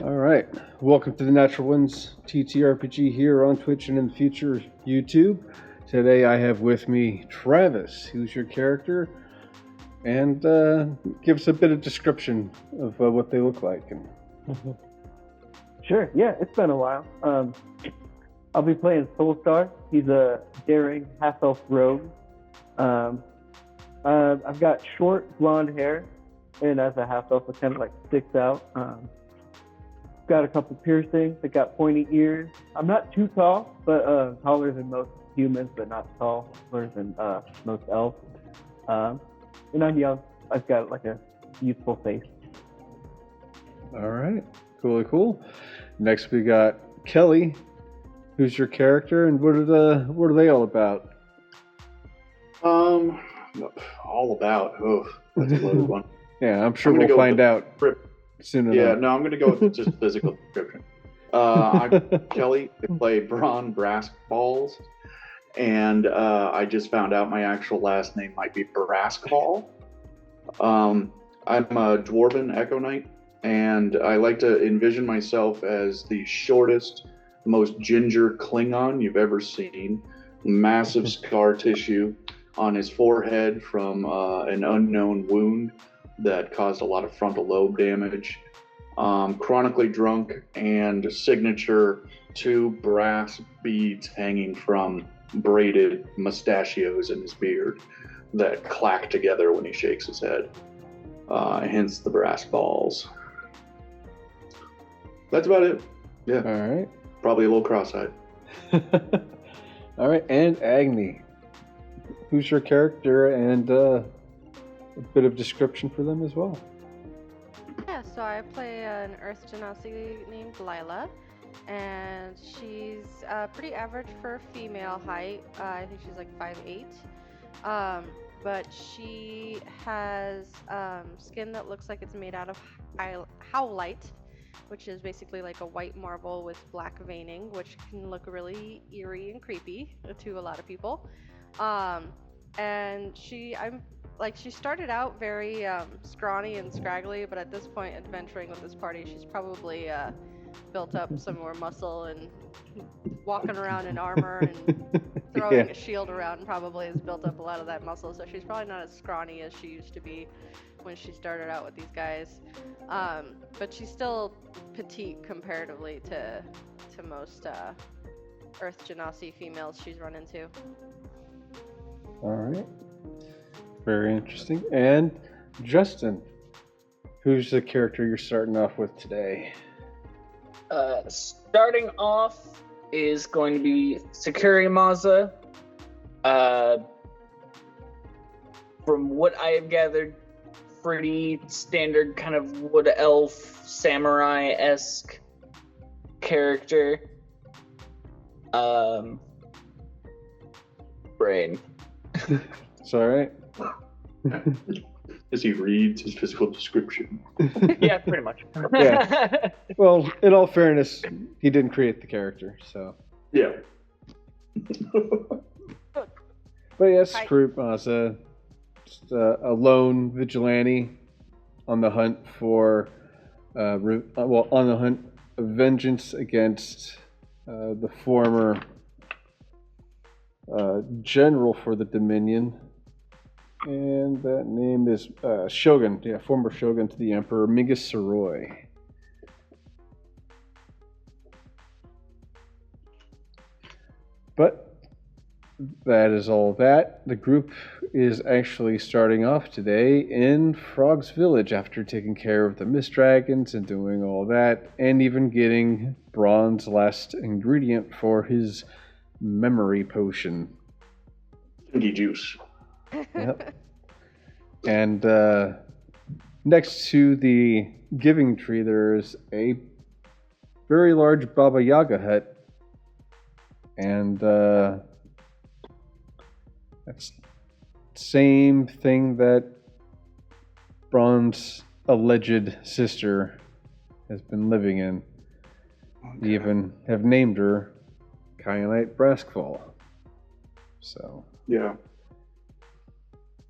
All right. Welcome to the Natural 1's TTRPG here on Twitch and in the future YouTube. Today I have with me Travis, who's your character, and give us a bit of description of what they look like. Sure, yeah, it's been a while. I'll be playing Soulstar. He's a daring half-elf rogue. I've got short blonde hair, and as a half-elf, it kind of like sticks out. Got a couple piercings. I got pointy ears. I'm not too tall, but taller than most humans, but not tall, taller than most elves. And I'm young. I've got like a youthful face. All right. Cool. Next we got Kelly, who's your character, and what are they all about? All about. Oh, that's a loaded one. Yeah, I'm sure we'll find out soon enough. Yeah, no, I'm going to go with just physical description. I'm Kelly. I play Bronn Bronsescales, and I just found out my actual last name might be Bronsescales. I'm a Dwarven Echo Knight, and I like to envision myself as the shortest, most ginger Klingon you've ever seen. Massive scar tissue on his forehead from an unknown wound that caused a lot of frontal lobe damage. Chronically drunk, and signature 2 brass beads hanging from braided mustachios in his beard that clack together when he shakes his head. Hence the brass balls. That's about it. Yeah. All right. Probably a little cross-eyed. All right, and Agni. Who's your character, and a bit of description for them as well? Yeah, so I play an Earth Genasi named Lila, and she's pretty average for female height. I think she's like 5'8". But she has skin that looks like it's made out of howlite, which is basically like a white marble with black veining, which can look really eerie and creepy to a lot of people. And she started out very scrawny and scraggly, but at this point, adventuring with this party, she's probably built up some more muscle, and walking around in armor and throwing a shield around probably has built up a lot of that muscle. So she's probably not as scrawny as she used to be when she started out with these guys. But she's still petite comparatively to most Earth Genasi females she's run into. All right. Very interesting. And Justin, who's the character you're starting off with today? Starting off is going to be Sakuri Maza. From what I have gathered, pretty standard kind of wood elf samurai-esque character. Brain. It's all right. As he reads his physical description. Yeah, pretty much. Yeah. Well, in all fairness, he didn't create the character, so. Yeah. But yes, Sakuri Maza, just a lone vigilante on the hunt for, on the hunt of vengeance against the former general for the Dominion. And that name is Shogun, former Shogun to the Emperor, Mingus Saroy. But that is all that. The group is actually starting off today in Frog's Village after taking care of the Mist Dragons and doing all that, and even getting Bronn's last ingredient for his memory potion. Stinky juice. Yep. And next to the giving tree, there's a very large Baba Yaga hut. And that's the same thing that Bronn's alleged sister has been living in. Okay. They even have named her Kyanite Braskfall. So. Yeah.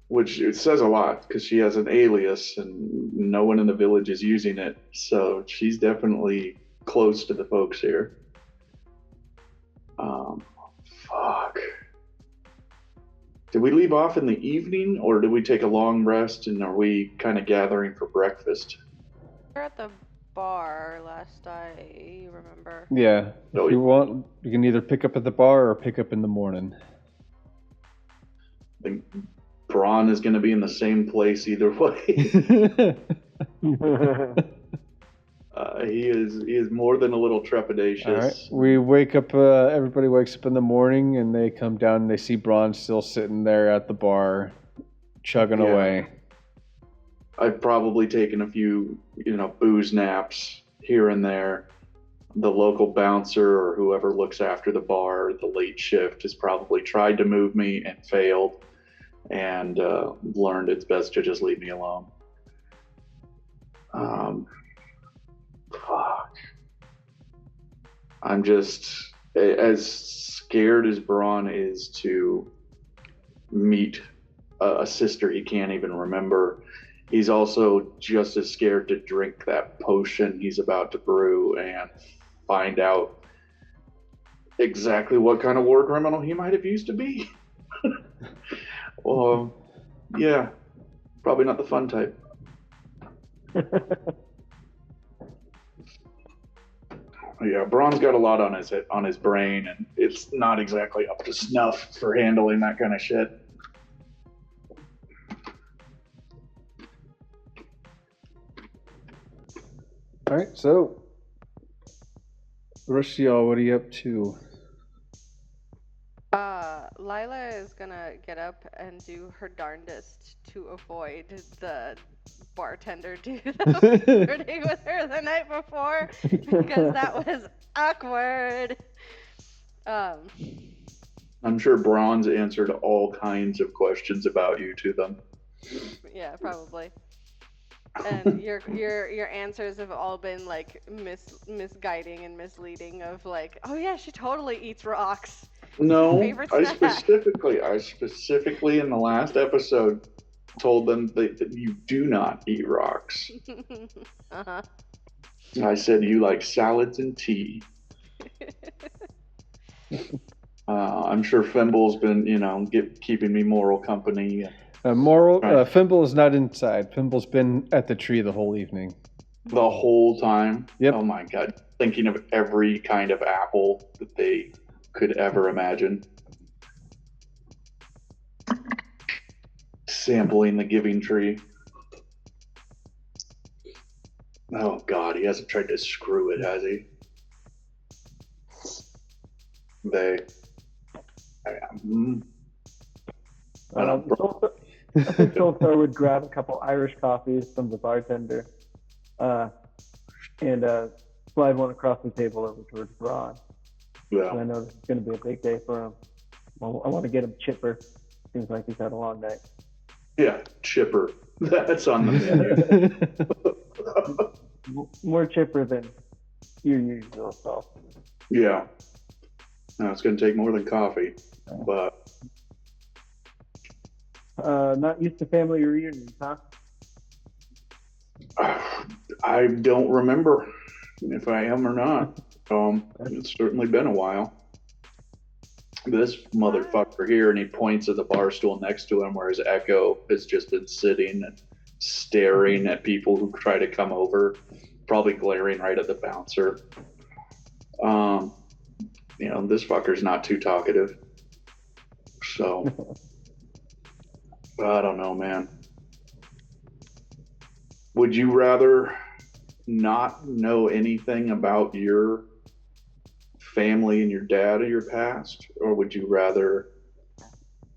which it says a lot because she has an alias and no one in the village is using it. So she's definitely close to the folks here. Fuck. Did we leave off in the evening or did we take a long rest and are we kind of gathering for breakfast? We're at the bar last I remember. Yeah. No, If you want, you can either pick up at the bar or pick up in the morning. I think Bronn is going to be in the same place either way. He is more than a little trepidatious. All right. We wake up. Everybody wakes up in the morning, and they come down and they see Bronn still sitting there at the bar, chugging away. I've probably taken a few, booze naps here and there. The local bouncer or whoever looks after the bar, the late shift, has probably tried to move me and failed, and learned it's best to just leave me alone. Fuck. I'm just as scared as Bronn is to meet a sister he can't even remember. He's also just as scared to drink that potion he's about to brew and find out exactly what kind of war criminal he might have used to be. Well, yeah, probably not the fun type. Yeah, Bronn's got a lot on his brain, and it's not exactly up to snuff for handling that kind of shit. All right. So, the rest of y'all, what are you up to? Lila is gonna get up and do her darndest to avoid the bartender dude that was flirting with her the night before, because that was awkward. I'm sure Bronn's answered all kinds of questions about you to them. Yeah, probably. And your answers have all been like misguiding and misleading. Of like, oh yeah, she totally eats rocks. No, Favorite I snack. specifically in the last episode told them that you do not eat rocks. Uh-huh. I said you like salads and tea. I'm sure Fimble's been, keeping me moral company. Fimble is not inside. Fimble's been at the tree the whole evening. The whole time. Yep. Oh my god. Thinking of every kind of apple that they could ever imagine. Sampling the giving tree. Oh god, he hasn't tried to screw it, has he? I think Solstar would grab a couple Irish coffees from the bartender, and slide one across the table over towards Bronn. Yeah. And I know this is going to be a big day for him. Well, I want to get him chipper. Seems like he's had a long night. Yeah, chipper. That's on the menu. More chipper than your usual self. Yeah. No, it's going to take more than coffee, but... Not used to family reunions, huh? I don't remember if I am or not. It's certainly been a while. This motherfucker here, and he points at the bar stool next to him where his echo has just been sitting and staring at people who try to come over, probably glaring right at the bouncer. This fucker's not too talkative. So, I don't know, man. Would you rather not know anything about your family and your dad or your past, or would you rather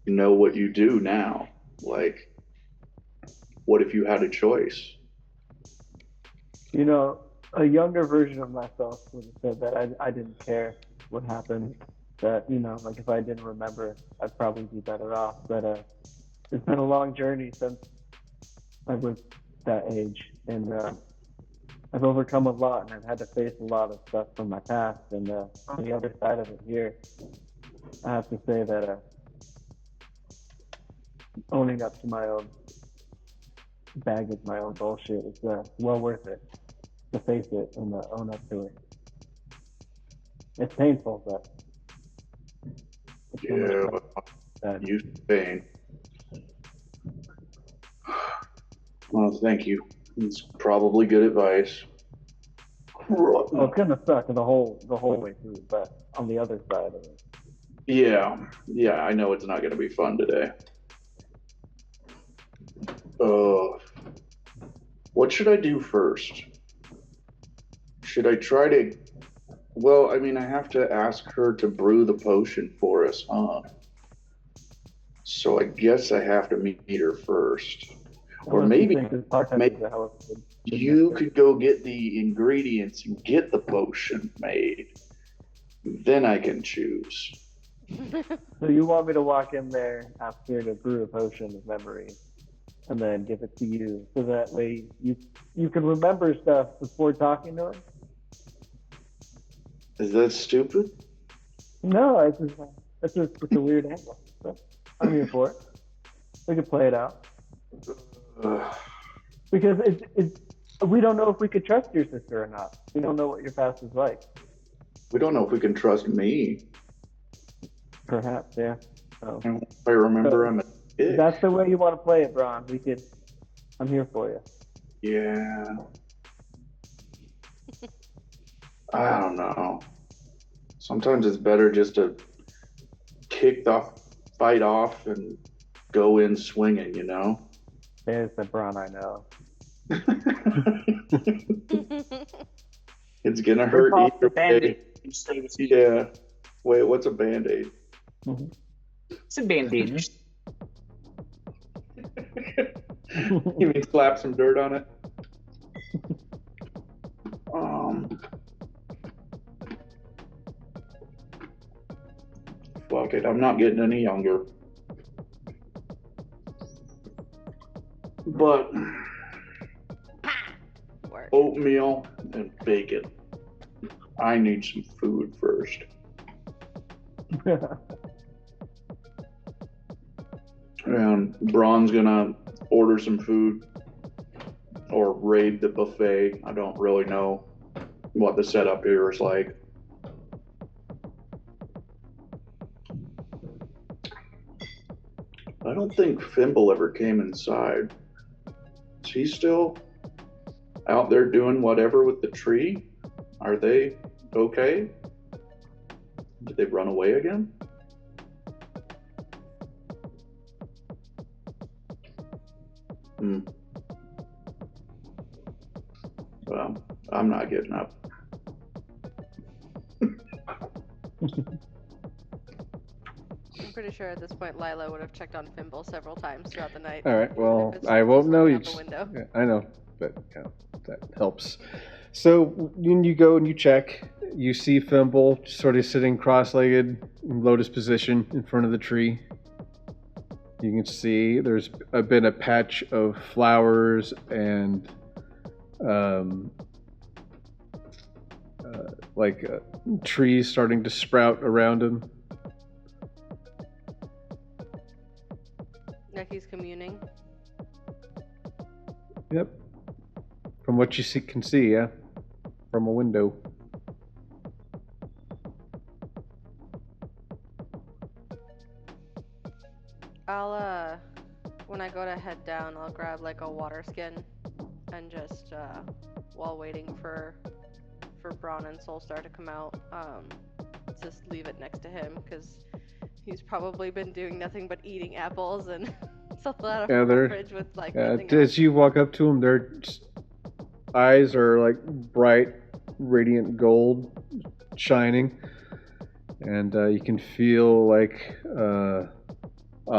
know what you do now? Like, what if you had a choice? A younger version of myself would have said that I didn't care what happened. That, like if I didn't remember, I'd probably be better off. But it's been a long journey since I was that age. And I've overcome a lot, and I've had to face a lot of stuff from my past. And on the other side of it here, I have to say that owning up to my own baggage, my own bullshit. It's well worth it to face it and own up to it. It's painful, but it's so much Yeah, better. you pain. Well, thank you. It's probably good advice. Well, it's gonna suck the whole way through, but on the other side of it. Yeah, I know it's not going to be fun today. What should I do first? Should I try to... Well, I mean, I have to ask her to brew the potion for us, huh? So I guess I have to meet her first. Or maybe you could go get the ingredients and get the potion made. Then I can choose. So you want me to walk in there, ask her to brew a potion of memory, and then give it to you, so that way you can remember stuff before talking to her? Is that stupid? No, it's just a weird angle. So I'm here for it. We can play it out. Because we don't know if we could trust your sister or not. We don't know what your past is like. We don't know if we can trust me. Perhaps, yeah. So, if I remember, I'm a dick. That's the way you want to play it, Bronn. I'm here for you. Yeah. I don't know. Sometimes it's better just to kick the fight off and go in swinging, you know? There's the Bronn I know. It's gonna hurt either way. Yeah. Wait, what's a band-aid? Mm-hmm. It's a bandage. You mean slap some dirt on it? Fuck it, I'm not getting any younger. But oatmeal and bacon. I need some food first. And Bronn's gonna order some food or raid the buffet. I don't really know what the setup here is like. I don't think Fimble ever came inside. Is he still out there doing whatever with the tree? Are they okay? Did they run away again? Well, I'm not getting up. I'm pretty sure at this point Lila would have checked on Fimble several times throughout the night. All right, well, I won't know. Yeah, I know, but yeah, that helps. So when you go and you check, you see Fimble sort of sitting cross-legged in lotus position in front of the tree. You can see there's been a patch of flowers and trees starting to sprout around him. Like he's communing. Yep. From what you can see, yeah. From a window. I'll, when I go to head down, I'll grab like a water skin and just, while waiting for Bronn and Soulstar to come out, just leave it next to him, because he's probably been doing nothing but eating apples and stuff out of the fridge with like nothing else. As you walk up to him, their eyes are like bright, radiant gold, shining, and you can feel like a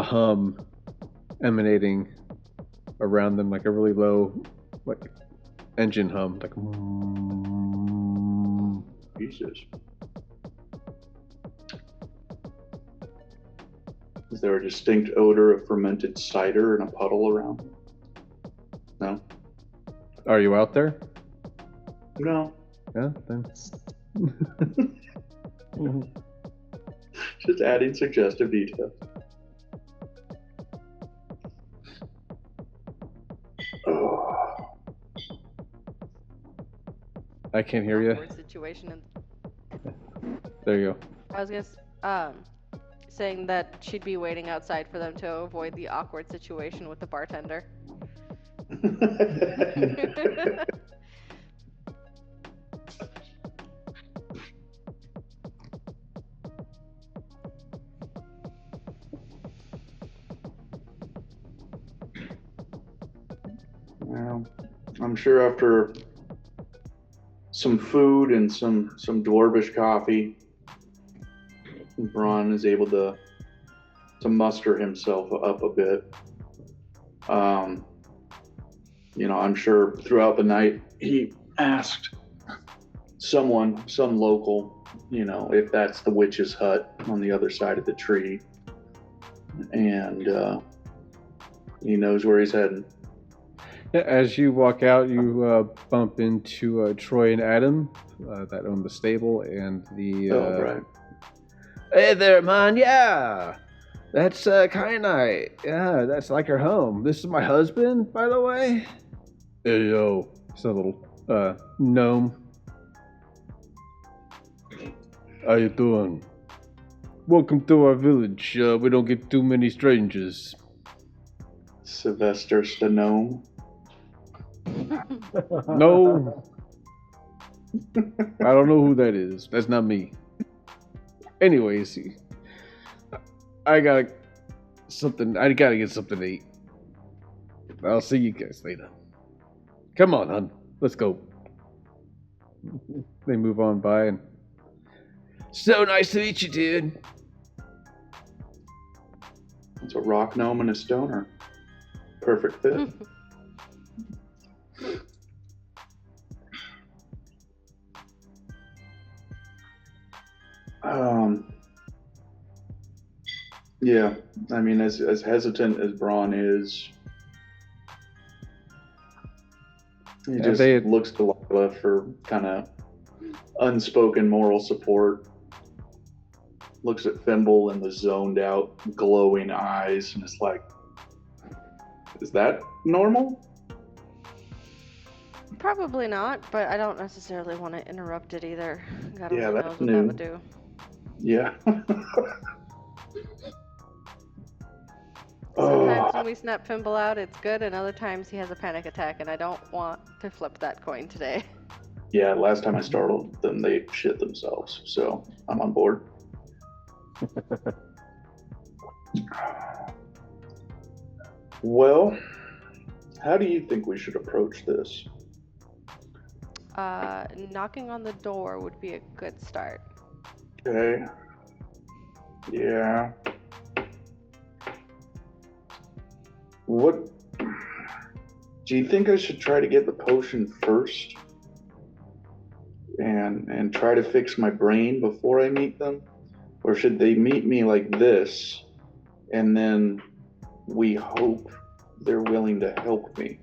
hum emanating around them, like a really low, like engine hum, like. Jesus. Is there a distinct odor of fermented cider in a puddle around? No? Are you out there? No. Yeah, then. Just adding suggestive details. I can't hear you. awkward situation. And There you I was saying that she'd be waiting outside for them to avoid the awkward situation with the bartender. Well, I'm sure after some food and some dwarvish coffee, Bronn is able to muster himself up a bit. I'm sure throughout the night he asked some local, if that's the witch's hut on the other side of the tree, and he knows where he's heading. Yeah, as you walk out, you bump into Troy and Adam that own the stable and the. Right. Hey there, man. Yeah, that's Kyanite. Yeah, that's like her home. This is my husband, by the way. Hey yo, it's a little gnome. How you doing? Welcome to our village. We don't get too many strangers. Sylvester Stallone. No. I don't know who that is. That's not me. Anyways, I gotta get something to eat. I'll see you guys later. Come on, hon. Let's go. They move on by and... So nice to meet you, dude. It's a rock gnome and a stoner. Perfect fit. Yeah, I mean, as hesitant as Bronn is, he just looks to Lila for kind of unspoken moral support. Looks at Fimble and the zoned out, glowing eyes, and it's like, is that normal? Probably not, but I don't necessarily want to interrupt it either. God only knows what new. that would do. Yeah. Sometimes when we snap Fimble out, it's good, and other times he has a panic attack, and I don't want to flip that coin today. Yeah, last time I startled them, they shit themselves, so I'm on board. Well, how do you think we should approach this? Knocking on the door would be a good start. Okay. Yeah. What do you think I should try to get the potion first and try to fix my brain before I meet them? Or should they meet me like this and then we hope they're willing to help me?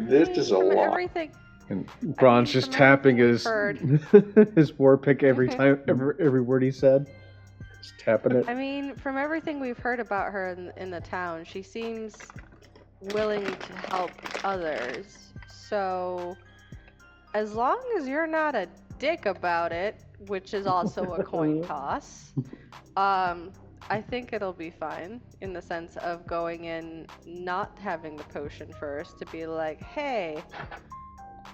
This is a lot. Everything, And Bronn's just tapping his his war pick every time, every word he said. Just tapping it. I mean, from everything we've heard about her in the town, she seems willing to help others. So, as long as you're not a dick about it, which is also a coin toss, I think it'll be fine in the sense of going in not having the potion first to be like, hey,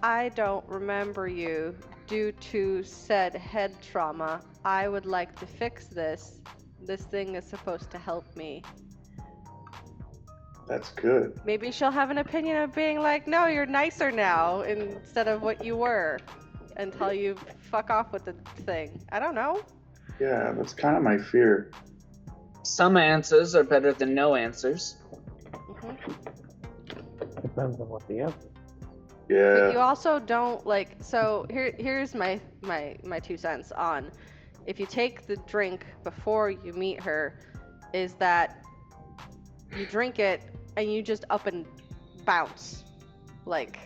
I don't remember you due to said head trauma. I would like to fix this. This thing is supposed to help me. That's good. Maybe she'll have an opinion of being like, no, you're nicer now instead of what you were until you fuck off with the thing. I don't know. Yeah, that's kind of my fear. Some answers are better than no answers. Depends on what the answer. Yeah. But you also don't like. So here's my 2 cents on, if you take the drink before you meet her, is that you drink it and you just up and bounce, like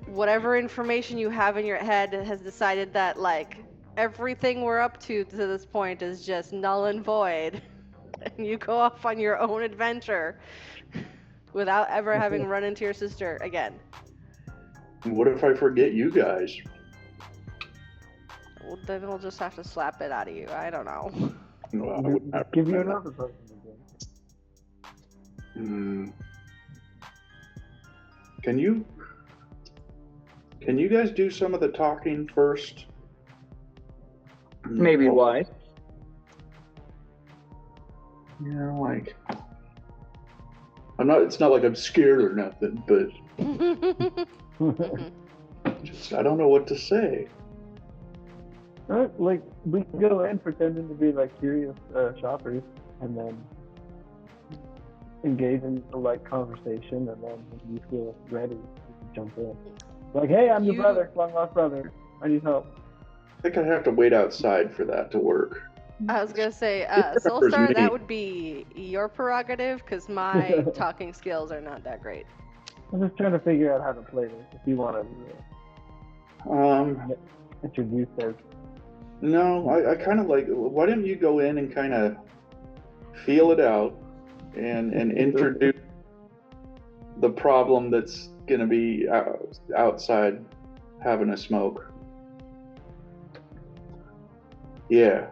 whatever information you have in your head has decided that like everything we're up to this point is just null and void, and you go off on your own adventure without ever having run into your sister again. What if I forget you guys? Well, then we'll just have to slap it out of you. I don't know. Well, I would not Give you recommend another person again. that. Can you guys do some of the talking first? Maybe Well, why? like it's not like I'm scared or nothing, but I don't know what to say. Like, we can go in pretending to be like curious shoppers, and then engage in a light conversation, and then when you feel ready, you can jump in. Like, hey, I'm your brother, long lost brother. I need help. I think I have to wait outside for that to work. I was gonna say, Remembers Soulstar, me. that would be your prerogative, because my talking skills are not that great. I'm just trying to figure out how to play this. If you want to introduce us. No, I kind of like. Why don't you go in and kind of feel it out and introduce the problem that's gonna be outside having a smoke. Yeah.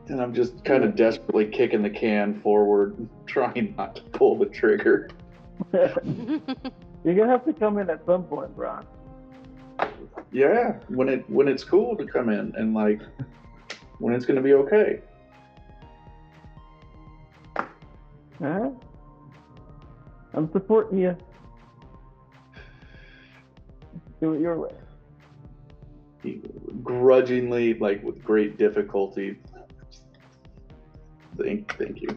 And I'm just kind of desperately kicking the can forward, trying not to pull the trigger. You're gonna have to come in at some point, Bronn. Yeah, when it's cool to come in and like when it's gonna be okay. Alright. I'm supporting you. Do it your way. He grudgingly, like with great difficulty. Thank you.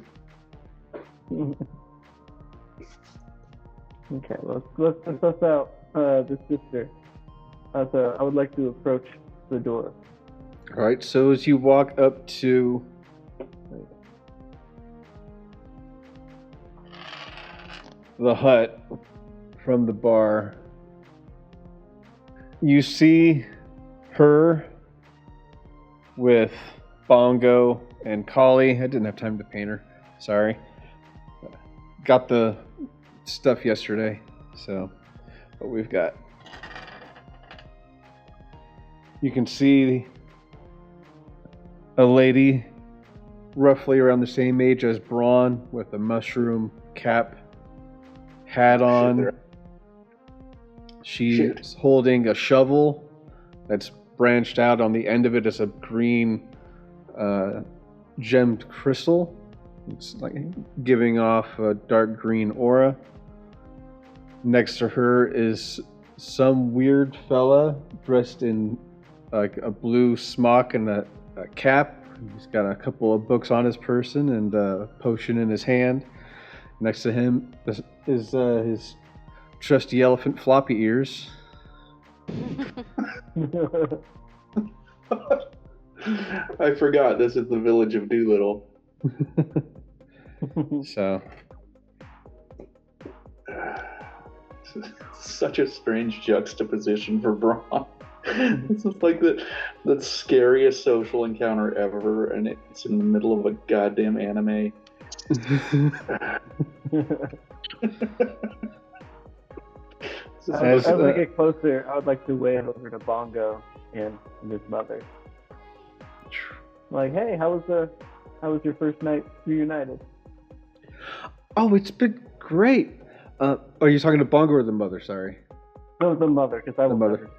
Okay, let's suss out the sister. So I would like to approach the door. All right, so as you walk up to the hut from the bar, you see her with Bongo and Collie. I didn't have time to paint her. Sorry. Got the stuff yesterday, so what we've got. You can see a lady roughly around the same age as Bronn with a mushroom cap, hat on. She's holding a shovel that's branched out. On the end of it is a green gemmed crystal. It's like giving off a dark green aura. Next to her is some weird fella dressed in like a blue smock and a cap. He's got a couple of books on his person and a potion in his hand. Next to him is his trusty elephant floppy ears. I forgot this is the village of Doolittle. So such a strange juxtaposition for Bronn. This is like the scariest social encounter ever, and it's in the middle of a goddamn anime. As we get closer, I would like to wave over to Bongo and his mother. Like, hey, how was your first night reunited? Oh, it's been great. Are you talking to Bongo or the mother? Sorry. No, the mother, because I will mother.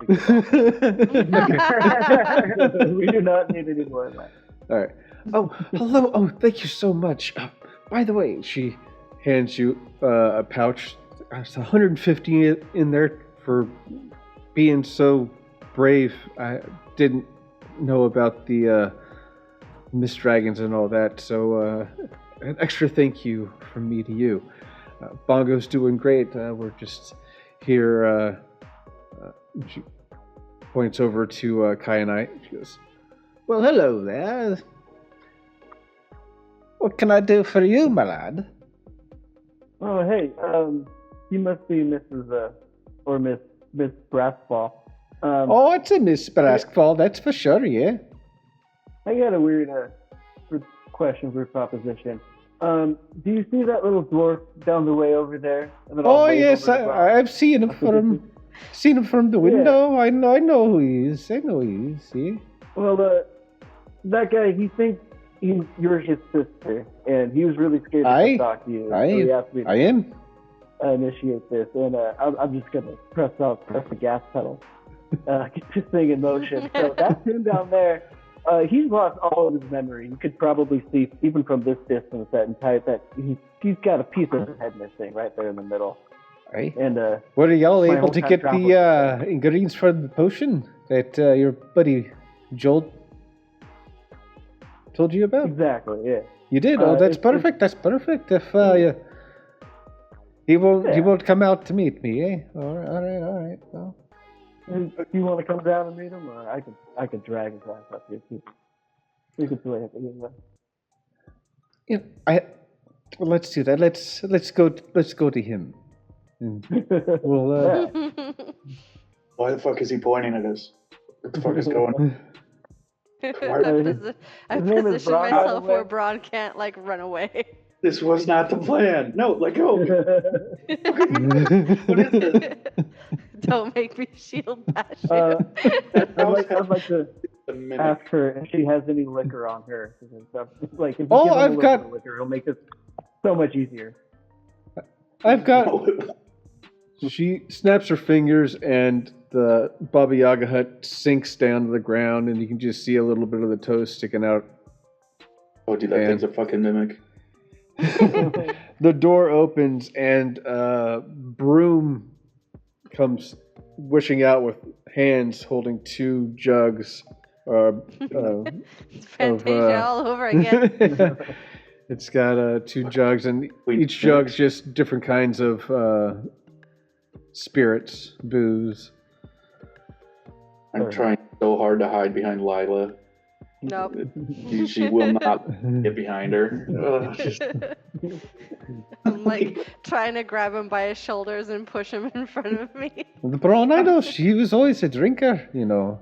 We do not need any more of that. All right. Oh, hello. Oh, thank you so much. By the way, she hands you a pouch. It's 150 in there for being so brave. I didn't know about the Mist Dragons and all that, so an extra thank you from me to you. Bongo's doing great. We're just here. She points over to Kyanite. She goes, "Well, hello there. What can I do for you, my lad?" Oh, hey, you must be Mrs. Or Miss Brassball. Oh, it's a Miss Braskfall, that's for sure, yeah. I got a weird question for proposition. Do you see that little dwarf down the way over there? And then I'll Oh wave yes, over to Bronn. I've seen him from the window. I know who he is. I know who he is. See? Well, that guy, he thinks you're his sister, and he was really scared to talk to you. So he asked me to initiate this, and I'm just gonna press the gas pedal, get this thing in motion. So that's him down there. He's lost all of his memory. You could probably see, even from this distance, that he's got a piece of his head missing right there in the middle. Right. And were y'all able to get the ingredients for the potion that your buddy Joel told you about? Exactly. Yeah. You did. Oh, that's perfect. That's perfect. If he won't come out to meet me, eh? All right. Well. If you want to come down and meet him, or I could drag his ass up here too. You could play it either way. Yeah, well, let's do that. Let's go to him. Well, why the fuck is he pointing at us? What the fuck is going on? I position myself where Bronn can't run away. This was not the plan. No, let go. What is this? Don't make me shield bash you. I'd like to ask her if she has any liquor on her. If you give him I've got liquor, it'll make this so much easier. I've got. She snaps her fingers, and the Baba Yaga hut sinks down to the ground, and you can just see a little bit of the toes sticking out. Oh, dude, that thing's a fucking mimic. The door opens, and Broom comes wishing out with hands holding 2 jugs. It's Fantasia all over again. It's got 2 jugs, and each jug's just different kinds of spirits, booze. I'm trying so hard to hide behind Lila. Nope. She will not get behind her. I'm trying to grab him by his shoulders and push him in front of me. The Bronn, I know, she was always a drinker, Can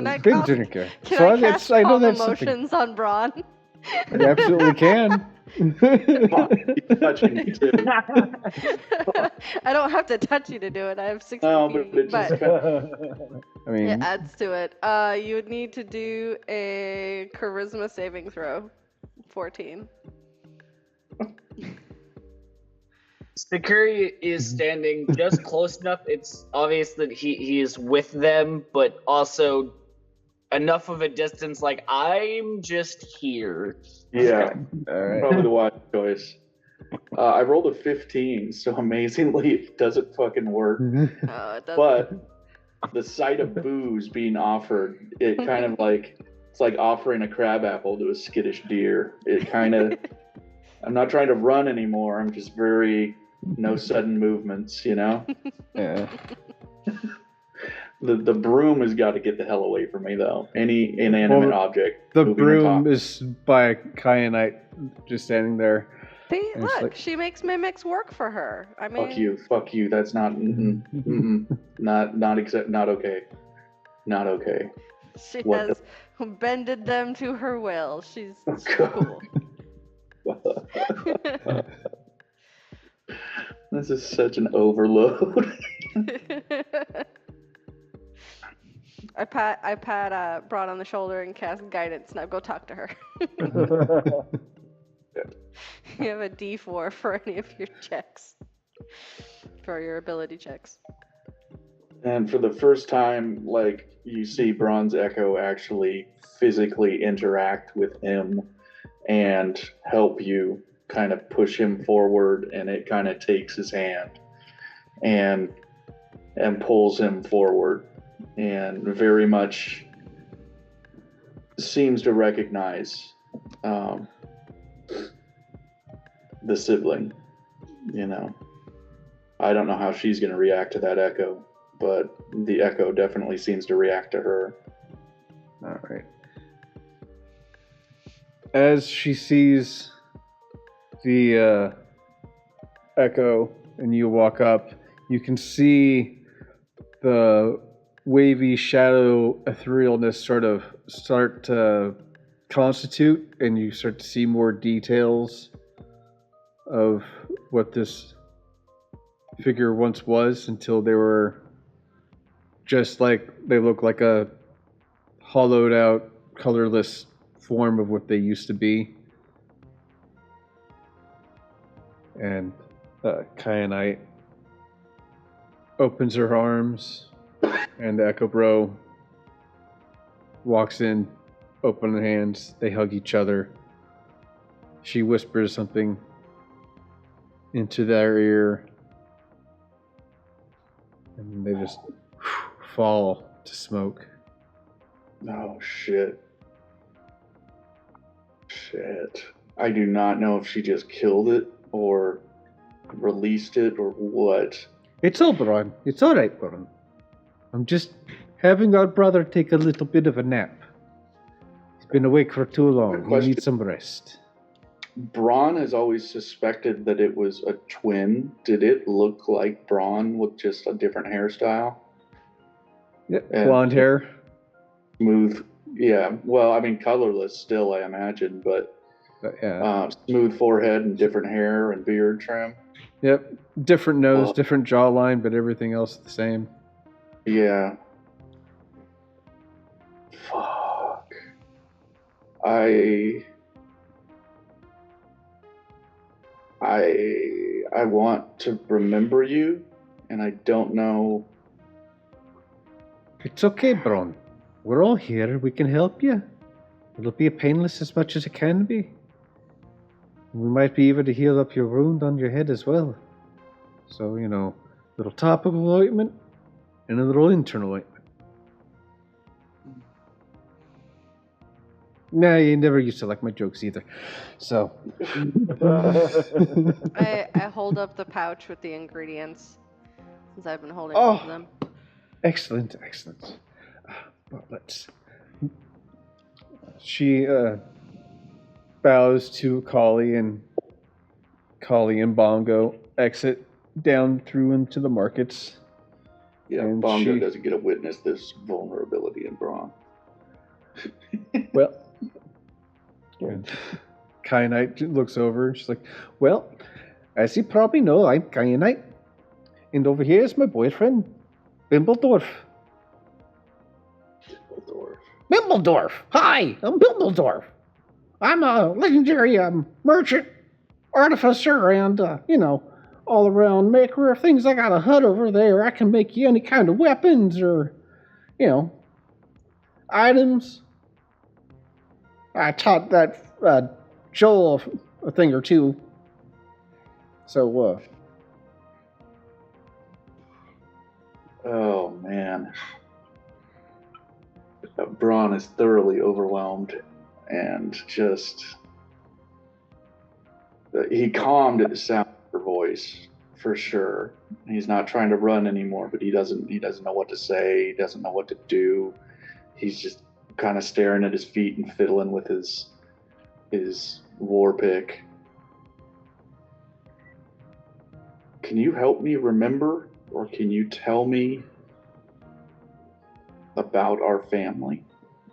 I big drinker. Can I cast calm emotions on Bronn? You absolutely can. Touching me too. I don't have to touch you to do it. I have 60 feet, but it adds to it. You would need to do a charisma saving throw. 14. Sakuri is standing just close enough. It's obvious that he is with them, but also enough of a distance, I'm just here. Yeah, all right. Probably the wise choice. I rolled a 15, so amazingly it doesn't fucking work. It doesn't. But the sight of booze being offered, it kind of it's like offering a crab apple to a skittish deer. It kind of, I'm not trying to run anymore. I'm just no sudden movements, Yeah. The broom has got to get the hell away from me, though. Any inanimate object. The broom is by Kyanite, just standing there. See, look, she makes mimics work for her. I mean, fuck you. That's not, not okay. Not okay. She has bended them to her will. She's cool. This is such an overload. I pat Bronn on the shoulder and cast guidance, and I go talk to her. You have a D4 for any of your checks, for your ability checks. And for the first time, you see Bronn's echo actually physically interact with him and help you kind of push him forward, and it kind of takes his hand and pulls him forward, and very much seems to recognize the sibling. I don't know how she's going to react to that echo, but the echo definitely seems to react to her. All right. As she sees the echo and you walk up, you can see the wavy shadow etherealness sort of start to constitute, and you start to see more details of what this figure once was until they were just like, they look like a hollowed out, colorless form of what they used to be. And Kyanite opens her arms, and Echo Bro walks in, open hands. They hug each other. She whispers something into their ear, and they just fall to smoke. Oh, shit. Shit. I do not know if she just killed it or released it or what. It's all Bronn. It's all right, Bronn. I'm just having our brother take a little bit of a nap. He's been awake for too long. He needs some rest. Bronn has always suspected that it was a twin. Did it look like Bronn with just a different hairstyle? Yeah, blonde hair. Smooth. Yeah. Well, I mean, colorless still, I imagine, but yeah. Smooth forehead and different hair and beard trim. Yep. Different nose, different jawline, but everything else the same. Yeah. Fuck. I want to remember you, and I don't know. It's okay, Bronn. We're all here. We can help you. It'll be painless as much as it can be. We might be able to heal up your wound on your head as well. So, you know, a little topical ointment and a little internal ointment. Nah, you never used to like my jokes either. So. I hold up the pouch with the ingredients since I've been holding all of them. Excellent. But let's. She bows to Kali, and Bongo exit down through into the markets. Yeah, and Bongo doesn't get to witness this vulnerability in Bronn. Well, Kyanite looks over and she's like, well, as you probably know, I'm Kyanite. And over here is my boyfriend, Bimbledorf. Bimbledorf! Hi, I'm Bimbledorf. I'm a legendary merchant, artificer, and, all-around maker of things. I got a hut over there. I can make you any kind of weapons or, items. I taught that Joel a thing or two. So, oh, man. Bronn is thoroughly overwhelmed and just... He calmed at the sound of her voice, for sure. He's not trying to run anymore, but he doesn't know what to say. He doesn't know what to do. He's just kind of staring at his feet and fiddling with his war pick. Can you help me remember, or can you tell me about our family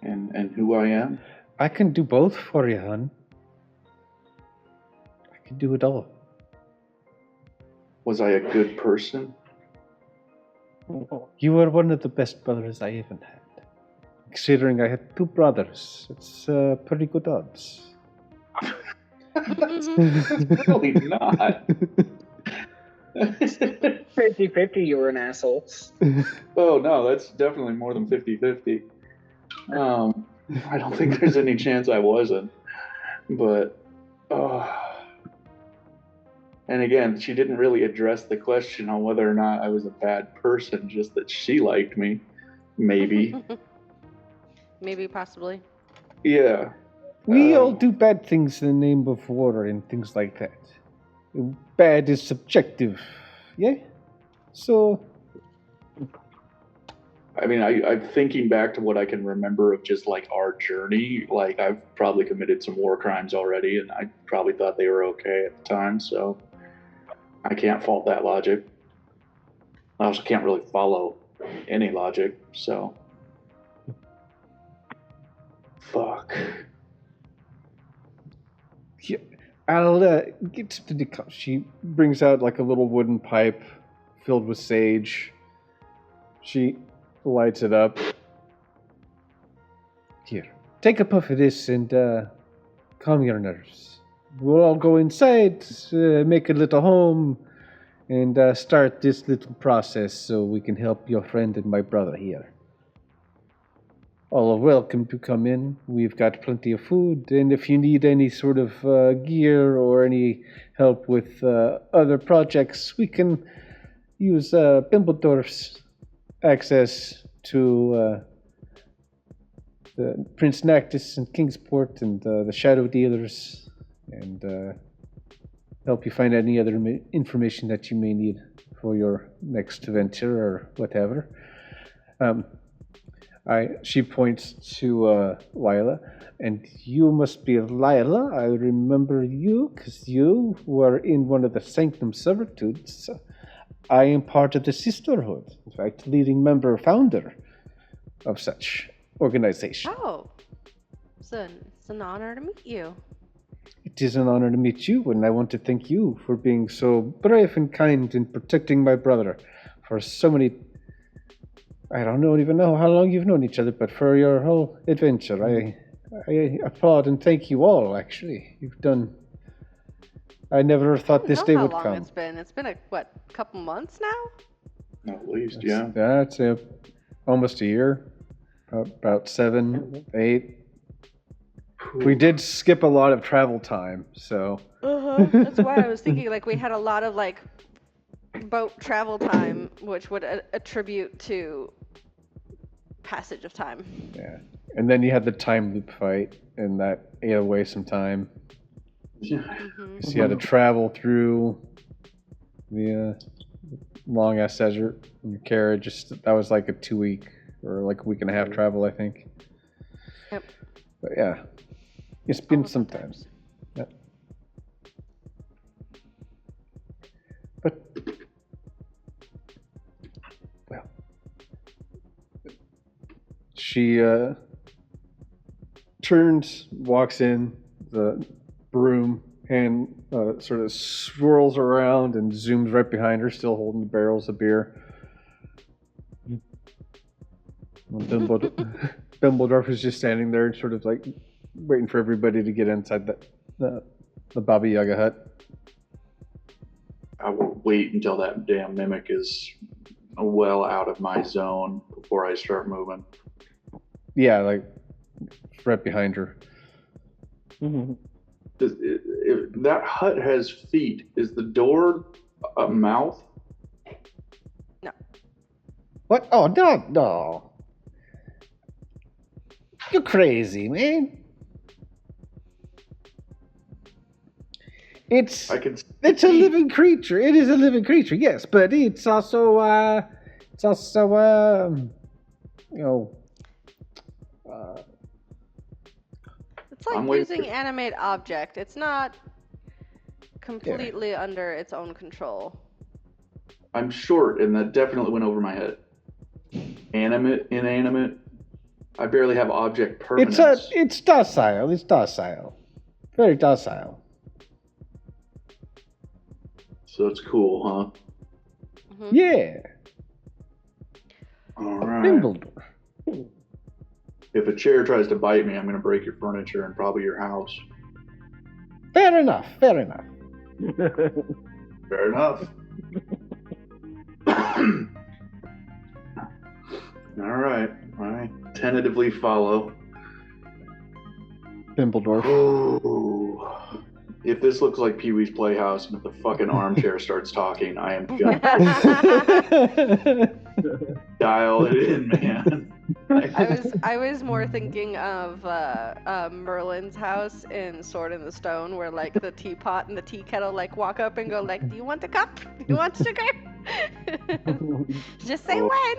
and who I am? I can do both for you, hon. I can do it all. Was I a good person? You were one of the best brothers I even had. Considering I had two brothers, it's pretty good odds. That's really not. 50-50, you were an asshole. Oh, no, that's definitely more than 50-50. I don't think there's any chance I wasn't. But, and again, she didn't really address the question on whether or not I was a bad person, just that she liked me. Maybe. Maybe, possibly. Yeah. We all do bad things in the name of war and things like that. Bad is subjective, yeah? So... I mean, I'm thinking back to what I can remember of just, like, our journey. Like, I've probably committed some war crimes already, and I probably thought they were okay at the time, so I can't fault that logic. I also can't really follow any logic, so... Fuck. Yeah, I'll get to the. She brings out like a little wooden pipe filled with sage. She lights it up. Here, take a puff of this and calm your nerves. We'll all go inside, make a little home, and start this little process so we can help your friend and my brother here. All are welcome to come in. We've got plenty of food, and if you need any sort of gear or any help with other projects, we can use Bimbledorf's access to the Prince Nactus and Kingsport and the Shadow Dealers, and help you find any other information that you may need for your next venture or whatever. She points to Lila, and you must be Lila. I remember you because you were in one of the Sanctum Servitudes. I am part of the Sisterhood. In fact, leading member, founder of such organization. Oh, it's an honor to meet you. It is an honor to meet you, and I want to thank you for being so brave and kind in protecting my brother for so many. I don't even know how long you've known each other, but for your whole adventure, I applaud and thank you all. Actually, you've done. I never thought this day would come. How long it's been? It's been a couple months now. At least, yeah. That's almost a year. About 7, 8. We did skip a lot of travel time, so. That's why I was thinking like we had a lot of like boat travel time, which would attribute to passage of time. Yeah, and then you had the time loop fight, and that ate away some time. Yeah. So you had to travel through the long ass desert in your carriage. That was like a 2-week or like a week and a half travel, I think. Yep. But yeah, it's been some time. Yep. But well, she turns, walks in, the broom and sort of swirls around and zooms right behind her, still holding the barrels of beer. Bimbledorf is just standing there, sort of like waiting for everybody to get inside the Baba Yaga hut. I will wait until that damn mimic is well out of my zone before I start moving. Yeah, like right behind her. If that hut has feet, is the door a mouth? No. What? Oh, no. You're crazy, man. It's a living creature. It is a living creature, yes, but it's also it's like using animate object. It's not completely under its own control. I'm short, and that definitely went over my head. Animate, inanimate. I barely have object permanence. It's docile. It's docile. Very docile. So it's cool, huh? Mm-hmm. Yeah. All right. Fimble. If a chair tries to bite me, I'm going to break your furniture and probably your house. Fair enough. Fair enough. All right. I tentatively follow. Bimbledorf. Ooh. If this looks like Pee-wee's Playhouse and if the fucking armchair starts talking, I am gonna dial it in, man. I was more thinking of Merlin's house in Sword in the Stone, where like the teapot and the tea kettle like walk up and go like, "Do you want a cup? Do you want sugar? Just say when."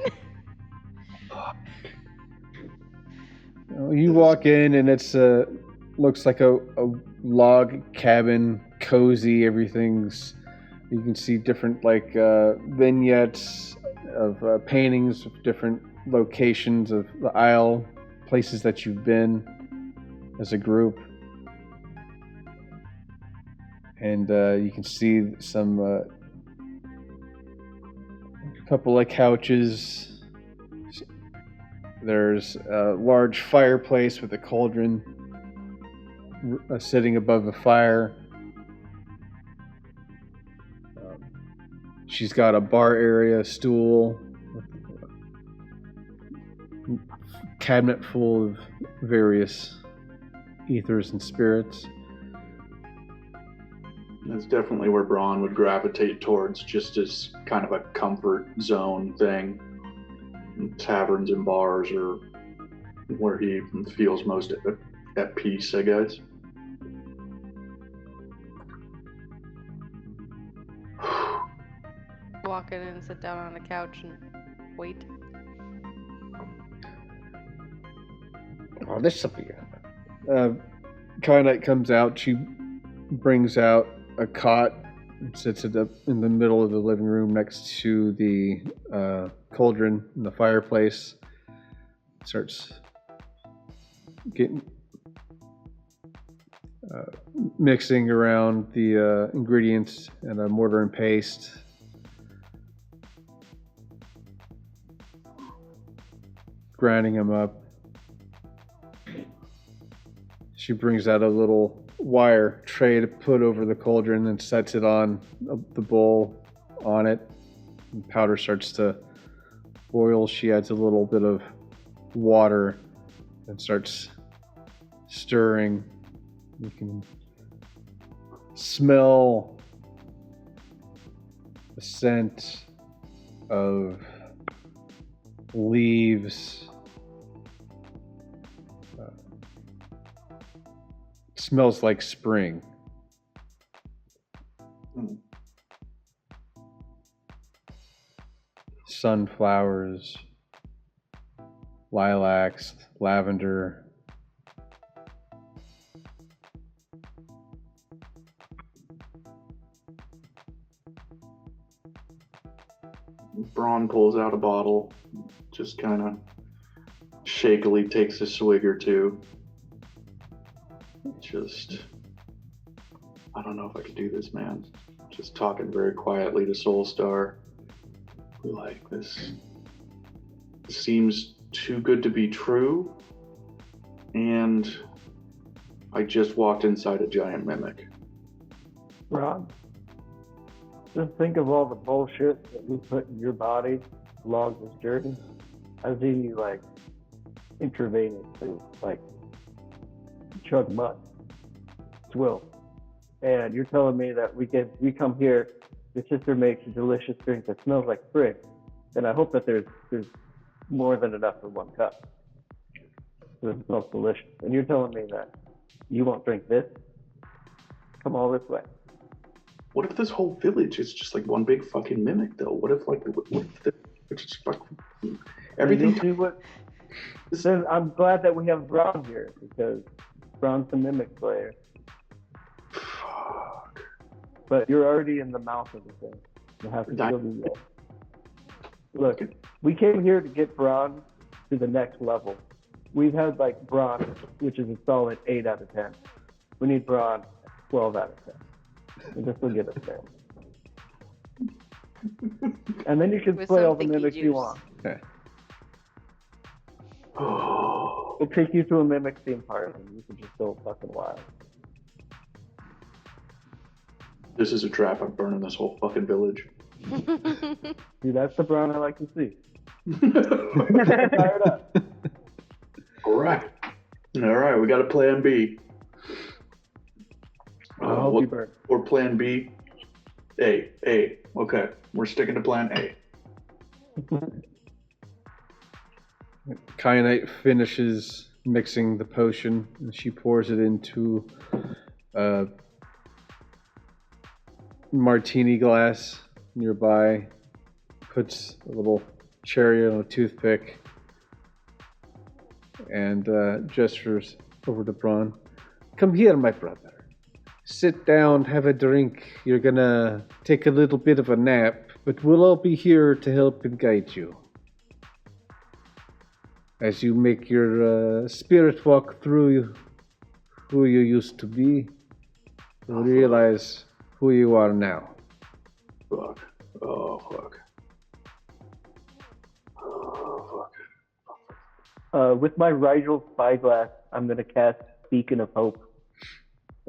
You walk in and it's looks like a log cabin, cozy. Everything's. You can see different like vignettes of paintings of different locations of the Isle, places that you've been as a group. And you can see some a couple of couches. There's a large fireplace with a cauldron sitting above the fire. She's got a bar area, stool, cabinet full of various ethers and spirits. That's definitely where Bronn would gravitate towards, just as kind of a comfort zone thing. Taverns and bars are where he feels most at peace, I guess. Walk in and sit down on the couch and wait. Oh, this will be Kyanite comes out. She brings out a cot and sits it up in the middle of the living room next to the cauldron and the fireplace. Starts getting mixing around the ingredients and a mortar and paste. Grinding them up. She brings out a little wire tray to put over the cauldron and sets it on the bowl on it. And powder starts to boil. She adds a little bit of water and starts stirring. You can smell the scent of leaves. It smells like spring. Sunflowers, lilacs, lavender. Bronn pulls out a bottle, just kind of shakily takes a swig or two. I don't know if I could do this, man. Just talking very quietly to Soulstar. Like, this seems too good to be true, and I just walked inside a giant mimic. Rob, just think of all the bullshit that we put in your body along this journey. I've seen you, like, intravenously, like, chug mud, swill. And you're telling me that we come here, your sister makes a delicious drink that smells like spring. And I hope that there's more than enough for one cup. It smells delicious. And you're telling me that you won't drink this? Come all this way. What if this whole village is just like one big fucking mimic, though? What if it's just fucking everything? Then I'm glad that we have Bronn here, because Bronn's the mimic player. Fuck. But you're already in the mouth of the thing. You have to still do that. Look, we came here to get Bronn to the next level. We've had like Bronn, which is a solid 8 out of 10. We need Bronn 12 out of 10. And this will get us there. And then you can With play all some the thinky mimics you juice. want. Okay. We'll take you to a mimic theme party and you can just go fucking wild. This is a trap. I'm burning this whole fucking village. See, that's the Bronn I like to see. Fired up. All right, we got a plan B. I hope you burn. Or plan B? A. Okay, we're sticking to plan A. Kyanite finishes mixing the potion and she pours it into a martini glass nearby, puts a little cherry on a toothpick, and gestures over to Bronn. Come here, my brother. Sit down, have a drink. You're gonna take a little bit of a nap, but we'll all be here to help and guide you as you make your spirit walk through who you used to be. You'll realize who you are now. Fuck. Oh, fuck. Oh, fuck. With my Rigel spyglass, I'm gonna cast Beacon of Hope.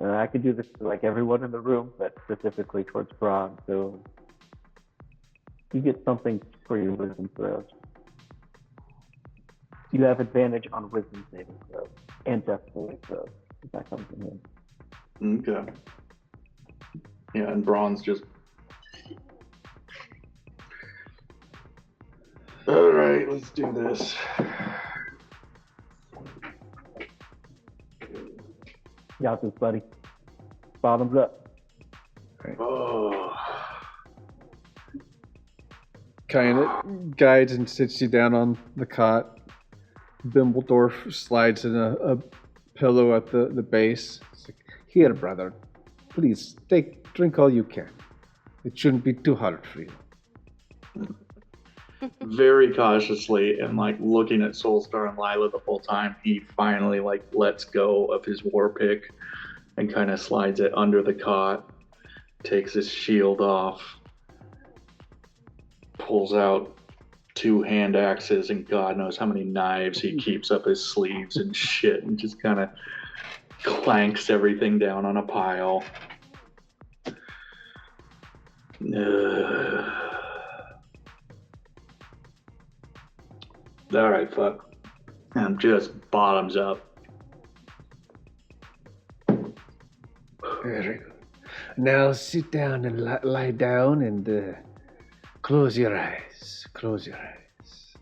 I could do this to like everyone in the room, but specifically towards Bronn. So you get something for your wisdom throws. You have advantage on wisdom saving throws and death saving throws if that comes in handy. Okay. Yeah, and Bronn's just. All right, let's do this. Got this, buddy. Bottoms up. Oh. Kyanite guides and sits you down on the cot. Bimbledorf slides in a pillow at the base. It's like, here, brother. Please, drink all you can. It shouldn't be too hard for you. Very cautiously and like looking at Soulstar and Lila the whole time, he finally like lets go of his war pick and kind of slides it under the cot, takes his shield off, pulls out 2 hand axes and God knows how many knives he keeps up his sleeves and shit, and just kind of clanks everything down on a pile. All right, fuck. I'm just bottoms up. Very good. Now sit down and lie down and close your eyes. Close your eyes.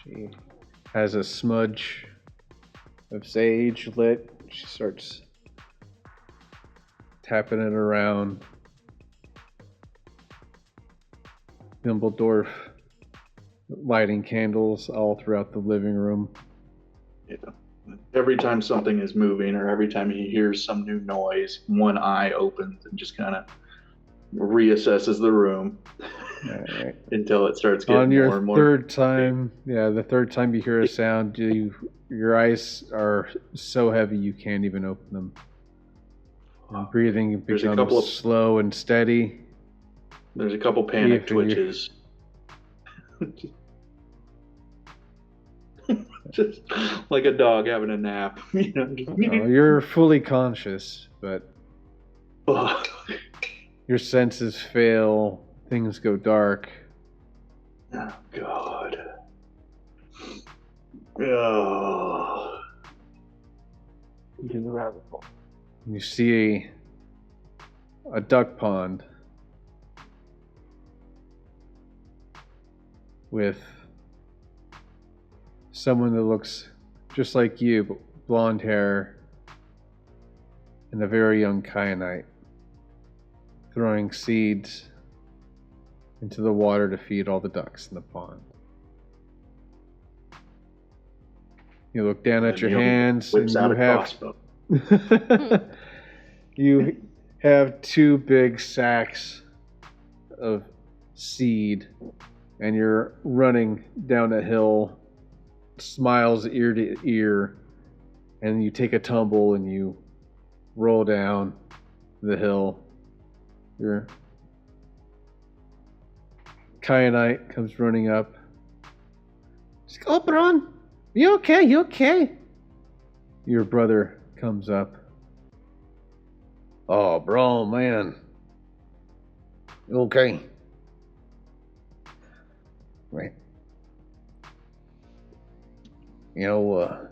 She has a smudge of sage lit. She starts tapping it around. Bimbledorf lighting candles all throughout the living room. Yeah. Every time something is moving or every time he hears some new noise, one eye opens and just kind of reassesses the room Right. until it starts getting On your more and more. third time, the third time you hear a sound, your eyes are so heavy you can't even open them. And breathing There's a becomes couple of- slow and steady. There's a couple panic If you- twitches. Just like a dog having a nap. You know, just, You're fully conscious, but oh, your senses fail. Things go dark. God. Oh. Into the rabbit hole. You see a duck pond with someone that looks just like you, but blonde hair and a very young Kyanite throwing seeds into the water to feed all the ducks in the pond. You look down at your hands and Whips out a crossbow. you have 2 big sacks of seed and you're running down a hill, smiles ear to ear, and you take a tumble and you roll down the hill. Your Kyanite comes running up. She's like, oh, Bronn, you okay? You okay? Your brother comes up. Oh, Bronn, man. You okay? Right. You know,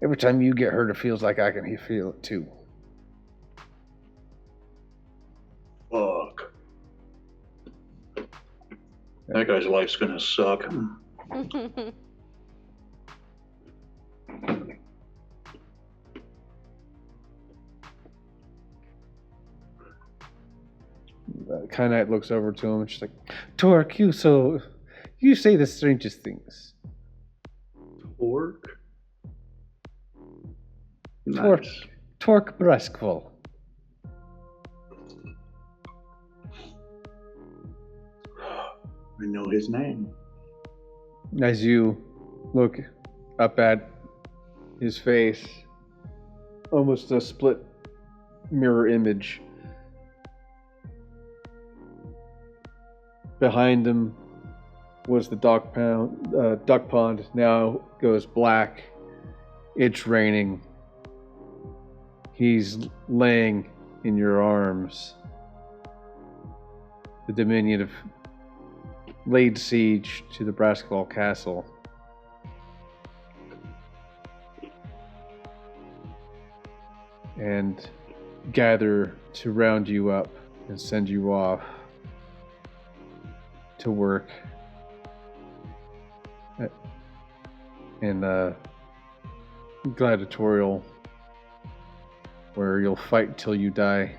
every time you get hurt, it feels like I can feel it too. Fuck. That guy's life's gonna suck. Kyanite looks over to him and she's like, Torque, you say the strangest things. Torque? Torque, Nice. Torque Breskville. I know his name. As you look up at his face, almost a split mirror image. Behind him was the duck pond. Now goes black. It's raining. He's laying in your arms. The Dominion have laid siege to the Bronsescales castle. And gather to round you up and send you off to work in a gladiatorial where you'll fight till you die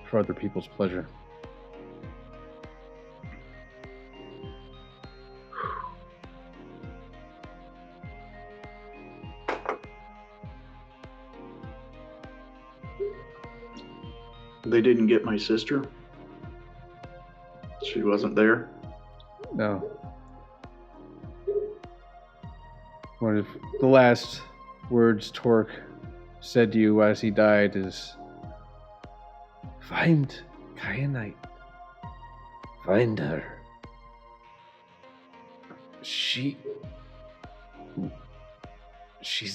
for other people's pleasure. They didn't get my sister? She wasn't there? No. One of the last words Torque said to you as he died is, "Find Kyanite. Find her. She's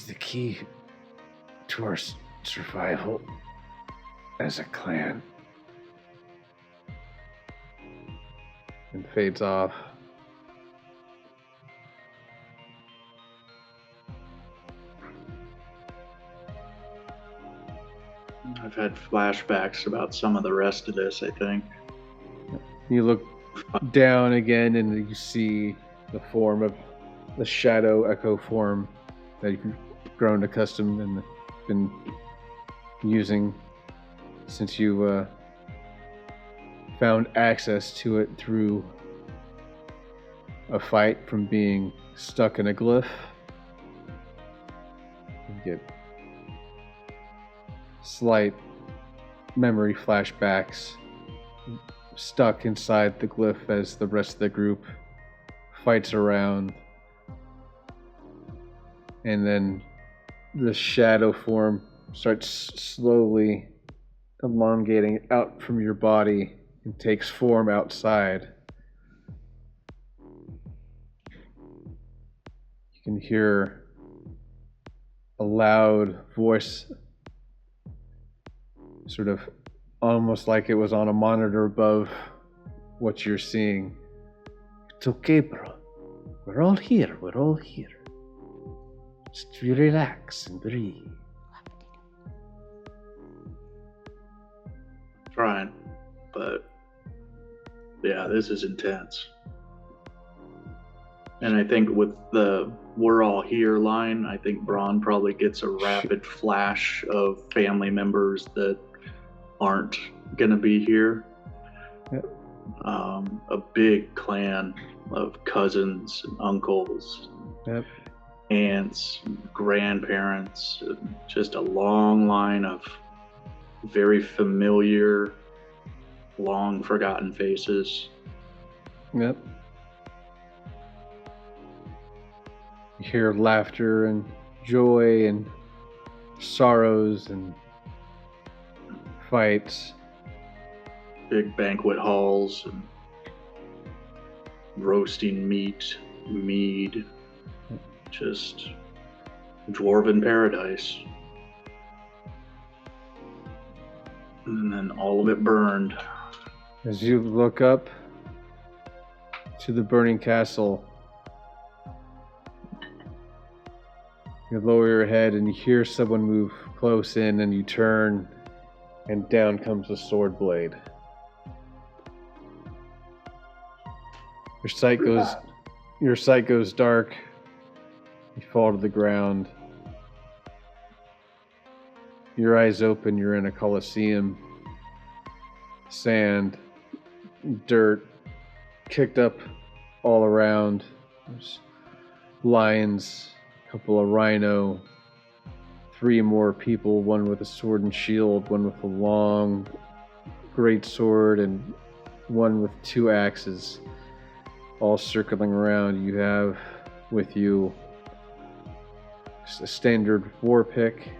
the key to our survival as a clan." And fades off. I've had flashbacks about some of the rest of this, I think. You look down again and you see the form of the shadow echo form that you've grown accustomed and been using since you found access to it through a fight from being stuck in a glyph. You get slight memory flashbacks, stuck inside the glyph as the rest of the group fights around. And then the shadow form starts slowly elongating out from your body and takes form outside. You can hear a loud voice, sort of almost like it was on a monitor above what you're seeing. "It's okay, bro. We're all here. We're all here. Just relax and breathe." Trying, but yeah, this is intense. And I think with the "we're all here" line, I think Bronn probably gets a rapid flash of family members that aren't gonna be here. Yep. A big clan of cousins and uncles, Yep. aunts, grandparents, just a long line of very familiar, long forgotten faces. Yep. You hear laughter and joy and sorrows and fights. Big banquet halls and roasting meat, mead, just dwarven paradise. And then all of it burned. As you look up to the burning castle, you lower your head and you hear someone move close in, and you turn and down comes a sword blade. Your sight goes dark. You fall to the ground. Your eyes open, you're in a coliseum. Sand, dirt, kicked up all around. There's lions, a couple of rhino, 3 more people, one with a sword and shield, one with a long great sword, and one with 2 axes, all circling around. You have with you just a standard war pick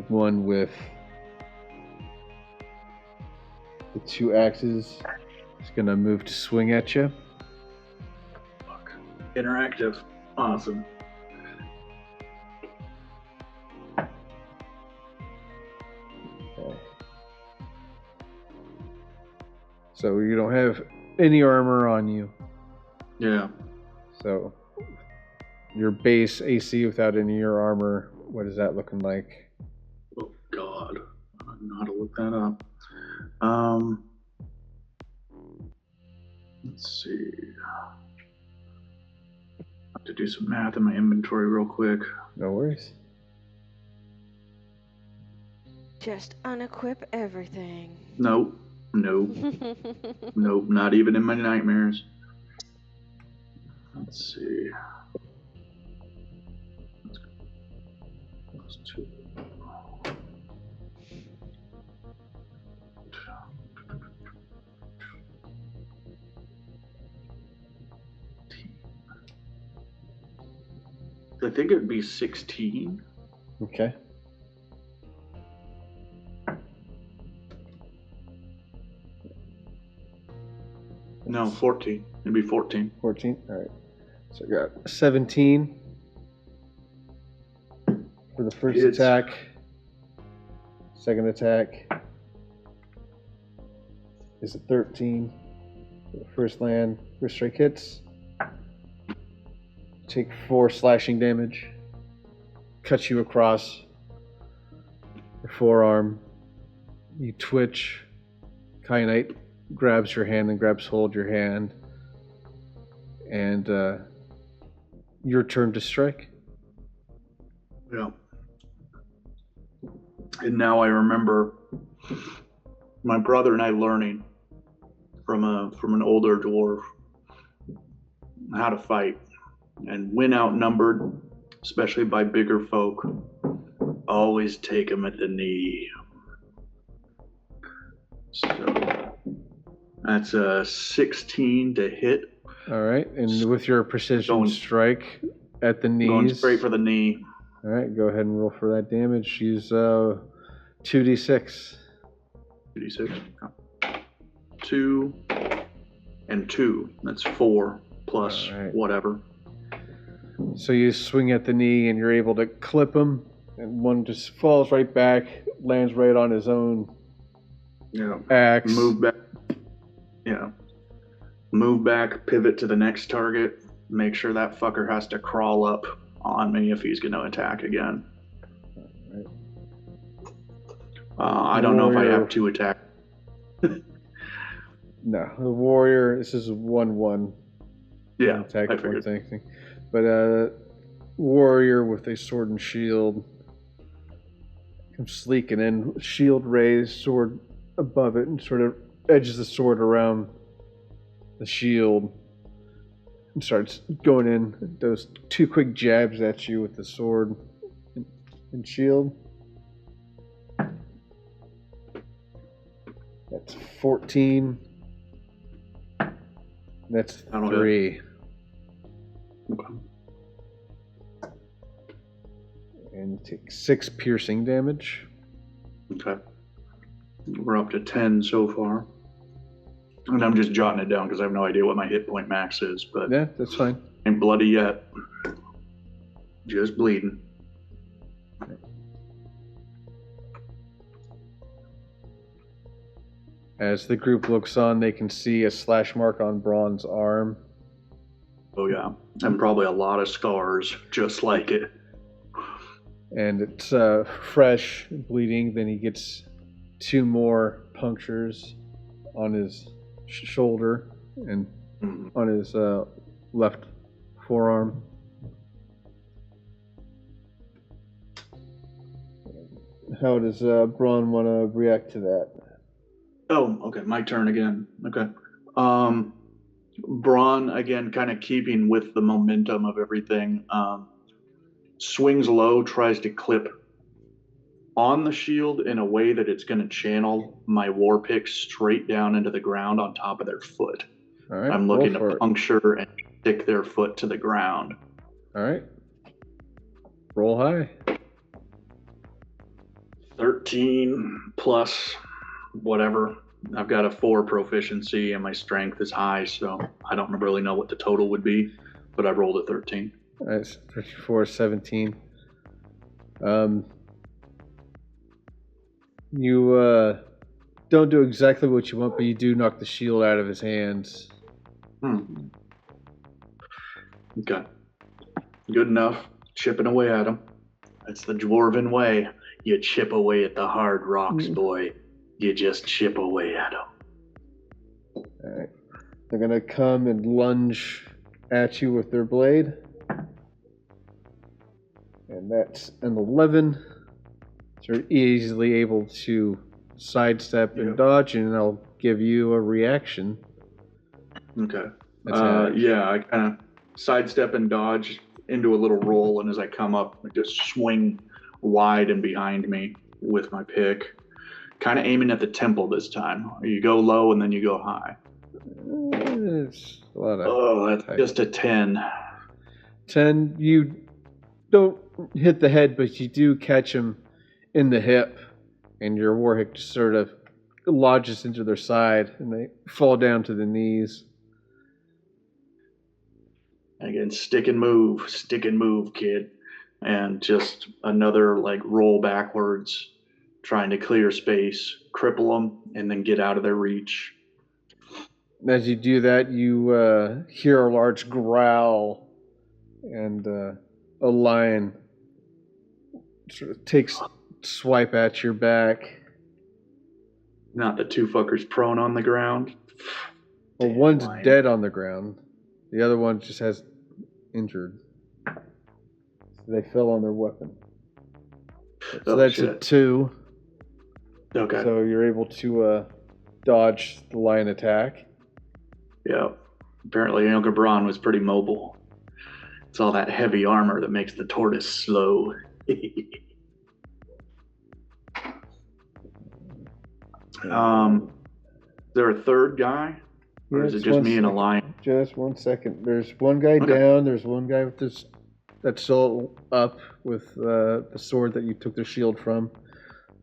the one with the 2 axes is going to move to swing at you. Fuck. Interactive. Awesome. Okay. So you don't have any armor on you. Yeah. So your base AC without any of your armor, what is that looking like? Oh God. I don't know how to look that up. Let's see. I have to do some math in my inventory real quick. No worries. Just unequip everything. Nope. Nope. Nope. Not even in my nightmares. Let's see. Plus 2. I think it'd be 16. Okay. No, 14. It'd be 14. 14? Alright. So I got 17 for the first Hits. attack. Second attack is a 13 for the first land. First strike hits. Take 4 slashing damage. Cuts you across your forearm. You twitch. Kyanite grabs your hand and grabs hold of your hand. And your turn to strike. Yeah. And now I remember my brother and I learning from an older dwarf how to fight. And when outnumbered, especially by bigger folk, always take them at the knee. So that's a 16 to hit. All right, and with your precision strike at the knees. Going straight for the knee. All right, go ahead and roll for that damage. Use 2d6. 2d6. 2 and 2. That's 4 plus whatever. So you swing at the knee and you're able to clip him, and one just falls right back, lands right on his own axe. Move back. Yeah. Move back, pivot to the next target. Make sure that fucker has to crawl up on me if he's going to attack again. I don't know if I have 2 attacks. No, the warrior, this is 1-1. Yeah, attack I figured. anything. But warrior with a sword and shield comes sleeking in, shield raised, sword above it, and sort of edges the sword around the shield and starts going in those 2 quick jabs at you with the sword and shield. That's 14. That's 3. Okay. And you take 6 piercing damage. Okay. We're up to 10 so far. And I'm just jotting it down because I have no idea what my hit point max is, but yeah, that's fine. Ain't bloody yet. Just bleeding. As the group looks on, they can see a slash mark on Bronn's arm. Oh yeah, and probably a lot of scars just like it. And it's fresh, bleeding. Then he gets 2 more punctures on his shoulder and on his left forearm. How does Bronn want to react to that? Oh, okay, my turn again. Okay. Bronn, again, kind of keeping with the momentum of everything, swings low, tries to clip on the shield in a way that it's going to channel my war pick straight down into the ground on top of their foot. All right, I'm looking to puncture and stick their foot to the ground. All right. Roll high. 13 plus whatever. I've got a 4 proficiency and my strength is high, so I don't really know what the total would be, but I rolled a 13. That's 54, 17. You don't do exactly what you want, but you do knock the shield out of his hands. Okay. Good enough. Chipping away at him. That's the dwarven way. You chip away at the hard rocks, boy. You just chip away at them. Alright. They're going to come and lunge at you with their blade. And that's an 11. So you're easily able to sidestep and dodge, and I'll give you a reaction. Okay. Yeah, I kind of sidestep and dodge into a little roll, and as I come up, I just swing wide and behind me with my pick. Kind of aiming at the temple this time. You go low and then you go high. It's a lot of that's just a 10. 10, you don't hit the head, but you do catch him in the hip, and your warhick just sort of lodges into their side, and they fall down to the knees. Again, stick and move, kid. And just another roll backwards, trying to clear space, cripple them, and then get out of their reach. As you do that, you hear a large growl, and a lion sort of takes swipe at your back. Not the two fuckers prone on the ground. Well, one's dead on the ground. The other one just has injured. So they fell on their weapon. So that's shit. a 2. Okay. So you're able to dodge the lion attack. Yeah. Apparently Uncle Bronn was pretty mobile. It's all that heavy armor that makes the tortoise slow. Is there a third guy? Or is it just me and a lion? Just 1 second. There's one guy down. There's one guy with this that's still up with the sword that you took the shield from.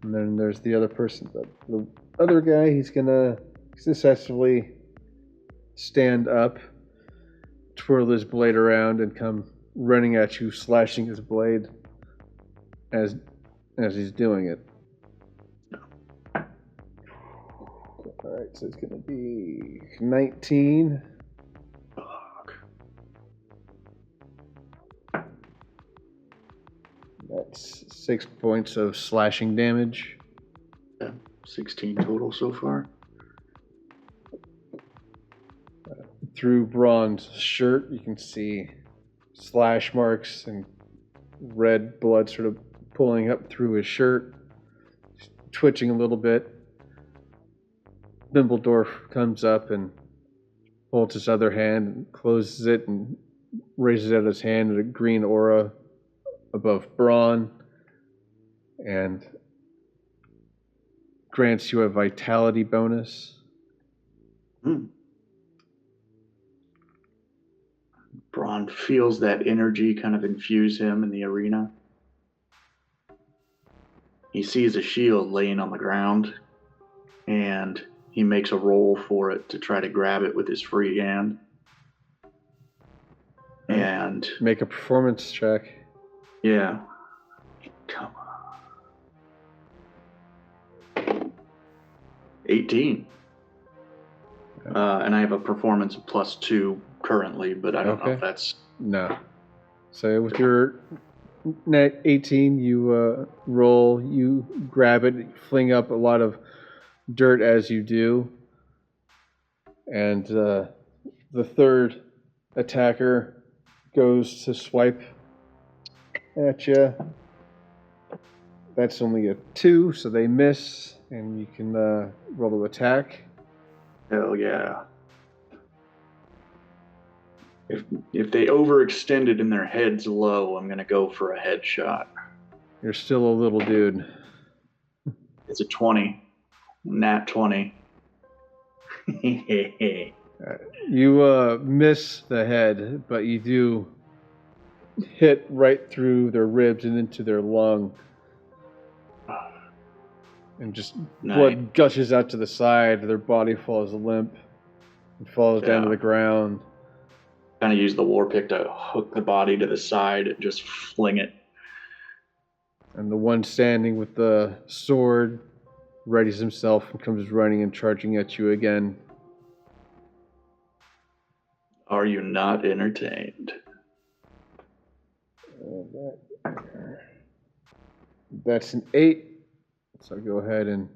And then there's the other person. The other guy, he's going to successfully stand up, twirl his blade around, and come running at you, slashing his blade as he's doing it. Alright, so it's going to be 19. Fuck. That's 6 points of slashing damage. Yeah, 16 total so far. Through Bronn's shirt, you can see slash marks and red blood sort of pulling up through his shirt, twitching a little bit. Bimbledorf comes up and holds his other hand and closes it and raises out his hand at a green aura above Bronn and grants you a vitality bonus. Bronn feels that energy kind of infuse him in the arena. He sees a shield laying on the ground, and he makes a roll for it to try to grab it with his free hand. And make a performance check. Yeah. Come on. 18. And I have a performance of +2 currently, but I don't know if that's... No. So with your net 18, you roll, you grab it, you fling up a lot of dirt as you do. And the third attacker goes to swipe at you. That's only a 2, so they miss, and you can roll to attack. Hell yeah. If they overextended and their head's low, I'm going to go for a headshot. You're still a little dude. It's a 20. Nat 20. You miss the head, but you do hit right through their ribs and into their lung. and just Nice. blood gushes out to the side. Their body falls limp and falls down to Yeah. the ground. Kind of use the war pick to hook the body to the side and just fling it. And the one standing with the sword readies himself and comes running and charging at you again. Are you not entertained? That's an 8. So go ahead and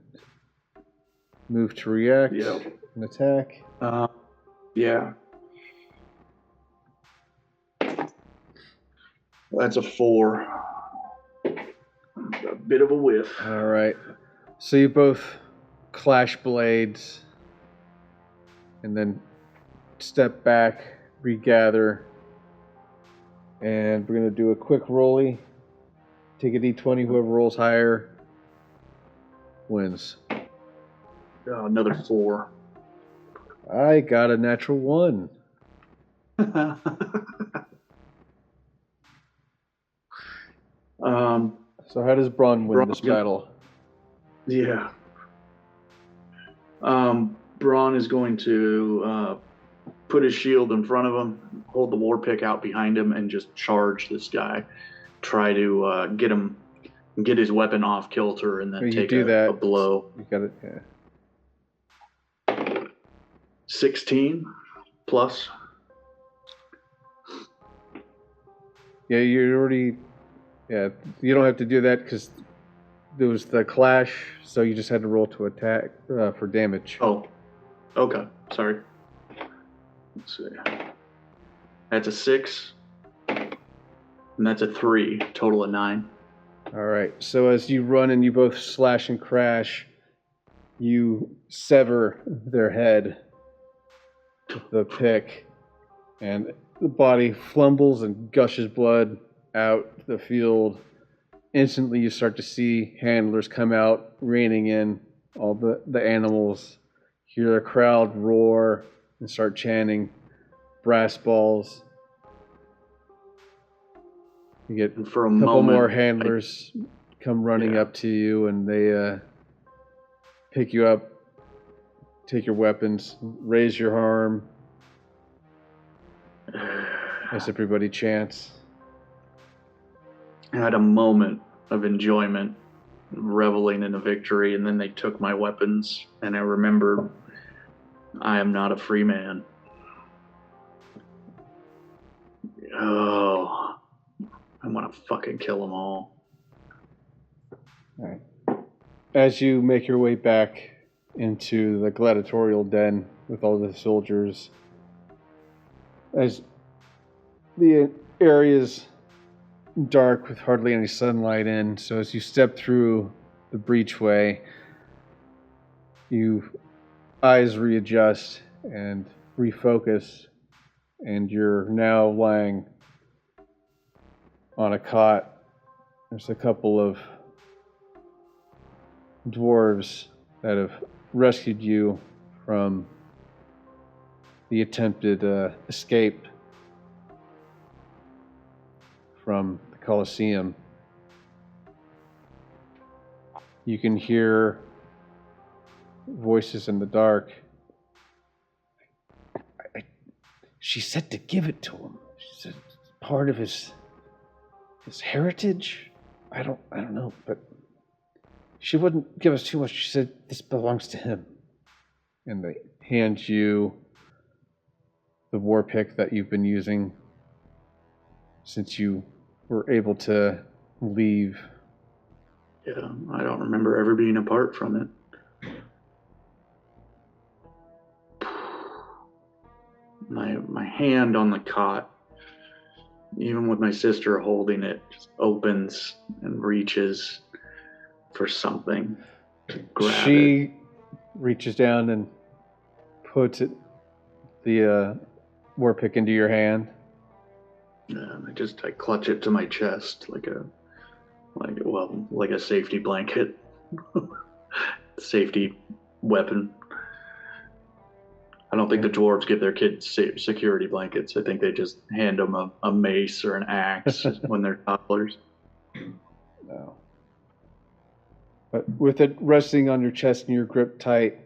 move to react and attack. Yeah. That's a 4. A bit of a whiff. All right. So you both clash blades and then step back, regather, and we're going to do a quick rolly. Take a d20. Whoever rolls higher wins. Another 4. I got a natural 1. So how does Bronn win this battle? Yeah. Bronn is going to put his shield in front of him, hold the war pick out behind him, and just charge this guy. Try to get his weapon off kilter, and then take a blow. You got it. Yeah. 16 plus. Yeah, you already. Yeah, you don't have to do that because there was the clash, so you just had to roll to attack for damage. Oh, okay. Sorry. Let's see. That's a 6, and that's a 3. Total of 9. All right. So as you run and you both slash and crash, you sever their head with the pick, and the body flumbles and gushes blood out the field. Instantly, you start to see handlers come out, reining in all the animals. Hear the crowd roar and start chanting brass balls. You get And for a couple moment, more handlers come running up to you, and they pick you up, take your weapons, raise your arm as everybody chants. I had a moment of enjoyment, reveling in a victory, and then they took my weapons, and I remembered I am not a free man. Oh, I want to fucking kill them all. All right. As you make your way back into the gladiatorial den with all the soldiers, as the area's dark with hardly any sunlight in, so as you step through the breachway, you eyes readjust and refocus, and you're now lying on a cot. There's a couple of dwarves that have rescued you from the attempted escape from the Colosseum. You can hear voices in the dark. She said to give it to him. She said it's part of his heritage. I don't know, but she wouldn't give us too much. She said this belongs to him. And they hand you the war pick that you've been using since you were able to leave. Yeah, I don't remember ever being apart from it. My hand on the cot, even with my sister holding it, just opens and reaches for something to grab it. She reaches down and puts the war pick into your hand. I clutch it to my chest like a safety blanket, safety weapon. I don't think the dwarves give their kids security blankets. I think they just hand them a mace or an axe when they're toddlers. No. But with it resting on your chest and your grip tight,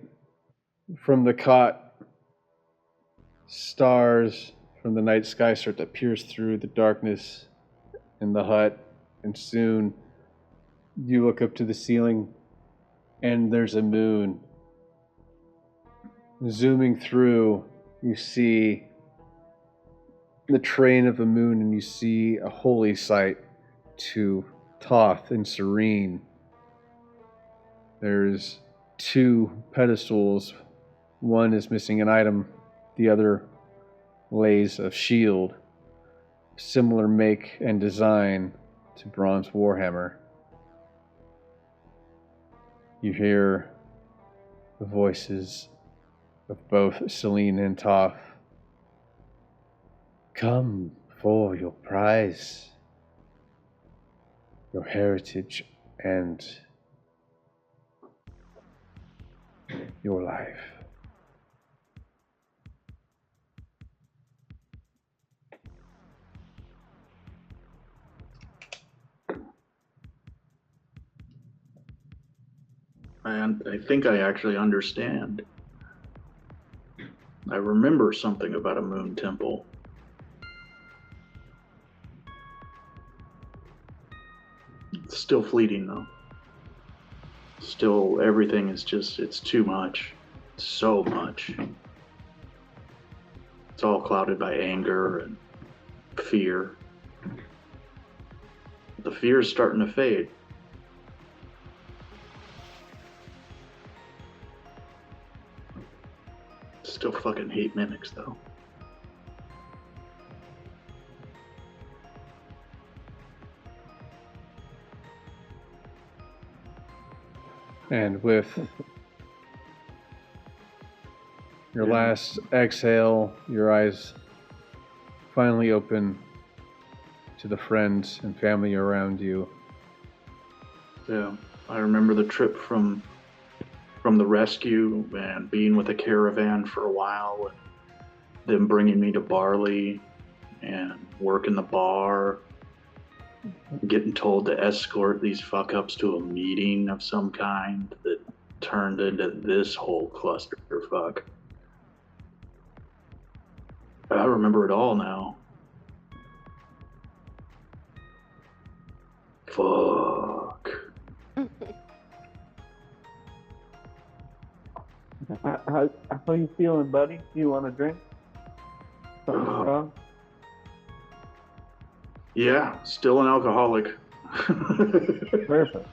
from the cot, stars from the night sky start to pierce through the darkness in the hut, and soon you look up to the ceiling and there's a moon. Zooming through, you see the train of the moon, and you see a holy sight to Toth and Serene. There's 2 pedestals. One is missing an item, the other lays a shield, similar make and design to Bronn's Warhammer. You hear the voices of both Celine and Toth. Come for your prize, your heritage, and your life. And I think I actually understand. I remember something about a moon temple. It's still fleeting though. Still, everything is just, it's too much. So much. It's all clouded by anger and fear. The fear is starting to fade. Still fucking hate mimics though. And with your last exhale, your eyes finally open to the friends and family around you. Yeah, I remember the trip from the rescue and being with a caravan for a while, and them bringing me to Barley and working the bar, getting told to escort these fuck-ups to a meeting of some kind that turned into this whole clusterfuck. I remember it all now. Fuck. How you feeling, buddy? Do you want a drink? Something wrong? Yeah, still an alcoholic. Perfect.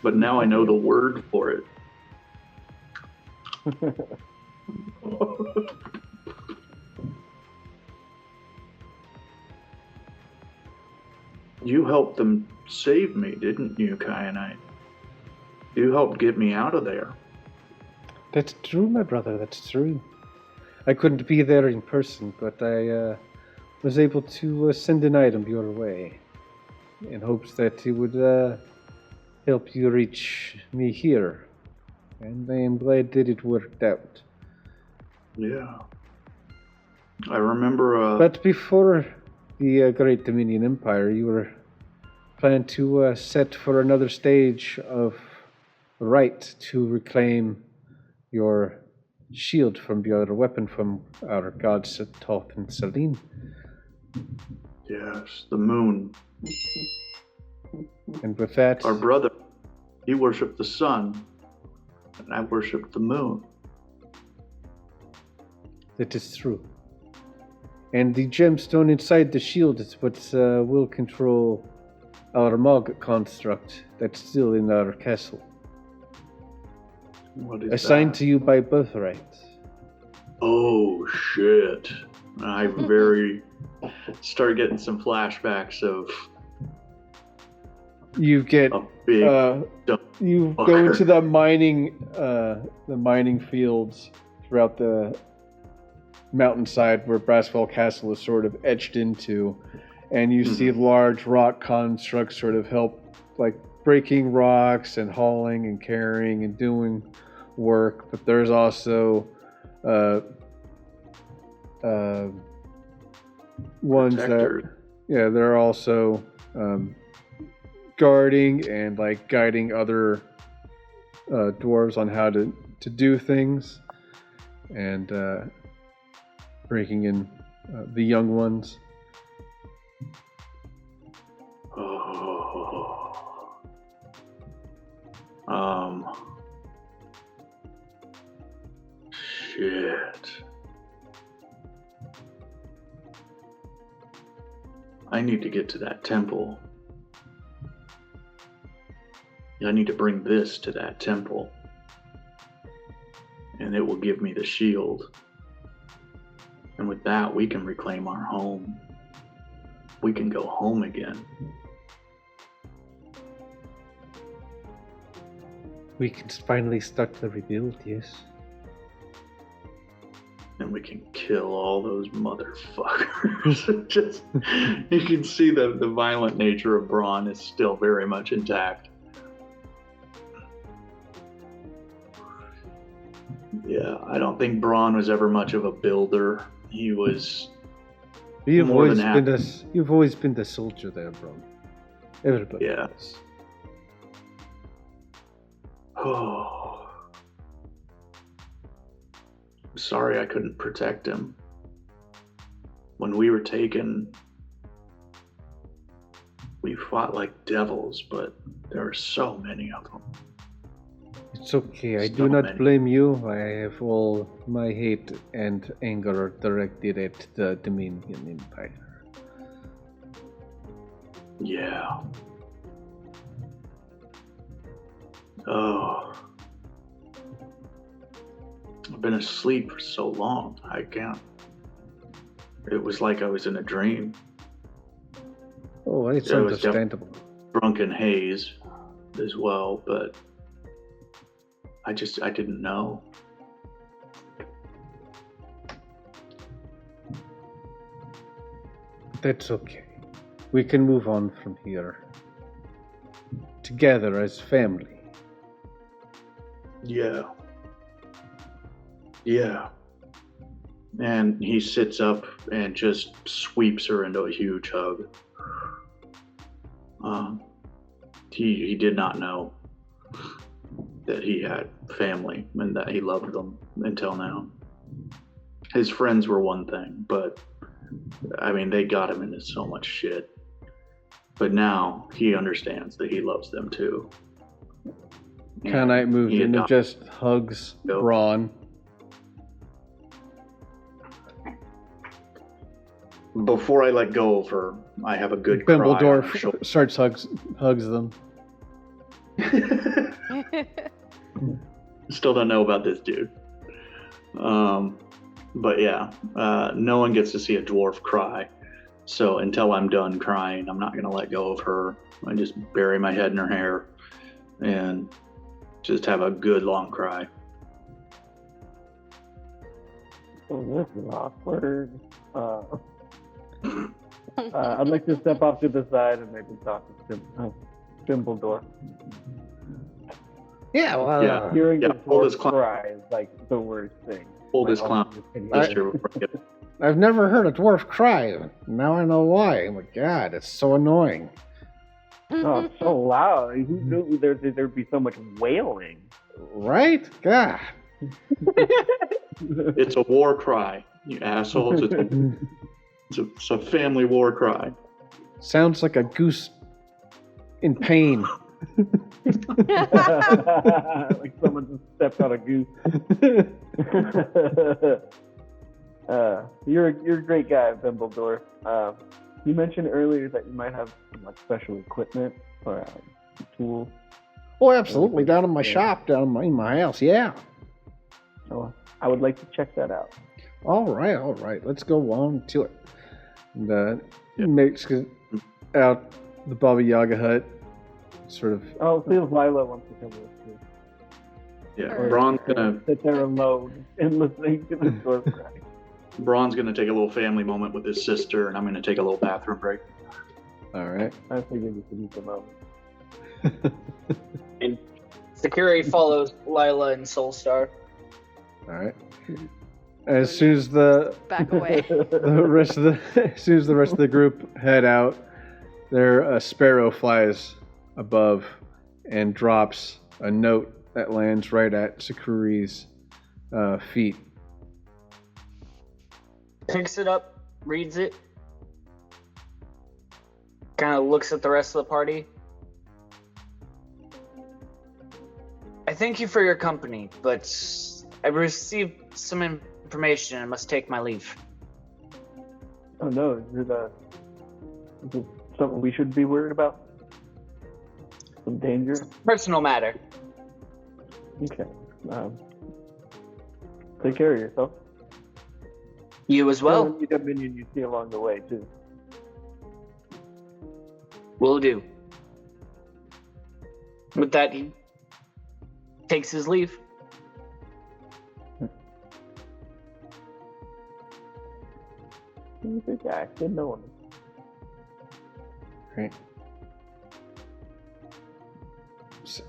But now I know the word for it. You helped them save me, didn't you, Kyanite? You helped get me out of there. That's true, my brother, that's true. I couldn't be there in person, but I was able to send an item your way in hopes that it would help you reach me here. And I am glad that it worked out. Yeah. I remember... But before the Great Dominion Empire, you were planning to set for another stage of right to reclaim your shield from your weapon from our gods Toth and Celine. Yes, the moon. And with that... Our brother, he worshipped the sun, and I worshipped the moon. That is true. And the gemstone inside the shield is what will control our Mog construct that's still in our castle. What is Assigned that? to you by birthright. Oh, shit. I start getting some flashbacks of You get... a big you fucker. go into the mining fields throughout the mountainside where Brassfell Castle is sort of etched into, and you see large rock constructs sort of help, like breaking rocks and hauling and carrying and doing work. But there's also ones protectors. they're also guarding and like guiding other dwarves on how to do things, and breaking in the young ones. Shit. I need to get to that temple. I need to bring this to that temple. And it will give me the shield. And with that, we can reclaim our home. We can go home again. We can finally start the rebuild, yes. And we can kill all those motherfuckers. Just, you can see the violent nature of Bronn is still very much intact. Yeah, I don't think Bronn was ever much of a builder. He was You've always been the soldier there, Bronn. Everybody is. Oh. I'm sorry I couldn't protect him. When we were taken, we fought like devils, but there were so many of them. It's okay, I do not blame you. I have all my hate and anger directed at the Dominion Empire. Yeah. Oh. I've been asleep for so long, I can't. It was like I was in a dream. Oh, it's understandable. Drunken haze as well, but I didn't know. That's okay. We can move on from here. Together as family. Yeah. Yeah. And he sits up and just sweeps her into a huge hug. He did not know that he had family and that he loved them until now. His friends were one thing, but I mean, they got him into so much shit. But now he understands that he loves them too. Kyanite moves in and just hugs Bronn. Before I let go of her, I have a good Fimble cry. starts hugs them. Still don't know about this dude. But yeah, no one gets to see a dwarf cry. So until I'm done crying, I'm not going to let go of her. I just bury my head in her hair and just have a good long cry. Oh, this is awkward. I'd like to step off to the side and maybe talk to Fimble. Yeah, well, hearing the dwarf cry is like the worst thing. Hold his clown. I've never heard a dwarf cry. Now I know why. Oh my god, it's so annoying. Oh, it's so loud. Who knew there'd be so much wailing? Right? God. It's a war cry, you assholes. It's a family war cry. Sounds like a goose in pain. Like someone just stepped on a goose. You're a great guy, Fimble. You mentioned earlier that you might have some like special equipment or tools. Oh, absolutely. Down in my shop, down in my house, yeah. So I would like to check that out. All right. Let's go on to it. And makes out the Baba Yaga hut, sort of. Oh, see if Lila wants to come with too. Yeah, Bronn's gonna sit there alone and listening to the dwarf cry. Bronn's gonna take a little family moment with his sister, and I'm gonna take a little bathroom break. All right. I figured you could use a moment. And security follows Lila and Soulstar. All right. As soon as the rest of the group head out, a sparrow flies above and drops a note that lands right at Sakuri's feet. Picks it up, reads it, kind of looks at the rest of the party. I thank you for your company, but I received some information and must take my leave. Oh no, is it something we should be worried about? Some danger? Personal matter. Okay. Take care of yourself. You as well. Meet a minion you see along the way too. Will do. With that, he takes his leave. He's a good guy. Good knowing him. Right. So,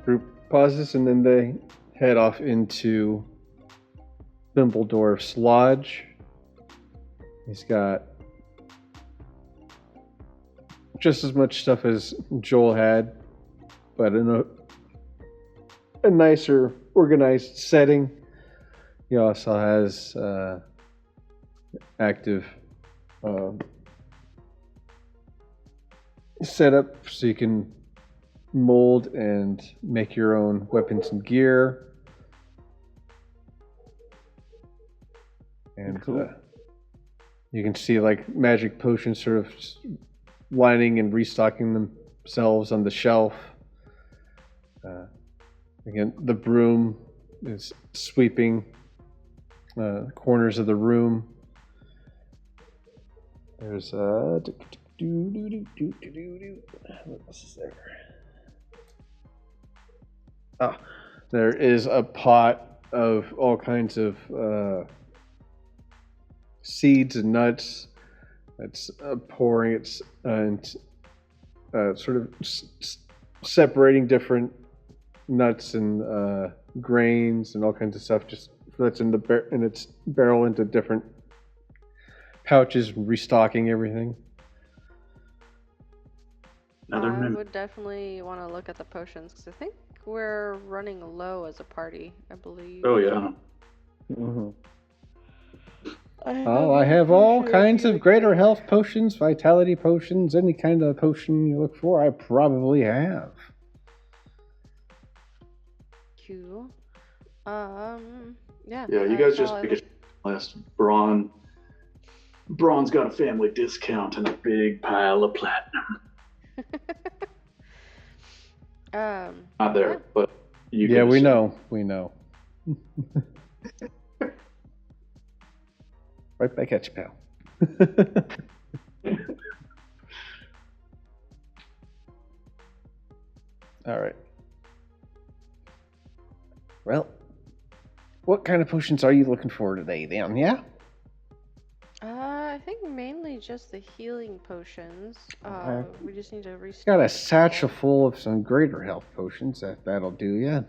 group pauses and then they head off into Fimbledorf's lodge. He's got just as much stuff as Joel had, but in a nicer, organized setting. He also has active setup so you can mold and make your own weapons and gear. And Cool. You can see like magic potions sort of lining and restocking themselves on the shelf. Again, the broom is sweeping corners of the room. There's what else is there? Ah, there is a pot of all kinds of seeds and nuts that's pouring. It's sort of separating different nuts and grains and all kinds of stuff. Just that's in its barrel into different pouches, restocking everything. I would definitely want to look at the potions because I think we're running low as a party, I believe. Oh yeah. Mm-hmm. I have all kinds of greater health potions, vitality potions, any kind of potion you look for, I probably have. Cool. Yeah, you guys just pick a list. Bron's got a family discount and a big pile of platinum. Not there, yeah. but you Yeah, can we assume. know. Right back at you, pal. All right. Well, what kind of potions are you looking for today, then? Yeah. I think mainly just the healing potions. We just need to restock. Got a satchel full of some greater health potions. That'll do ya.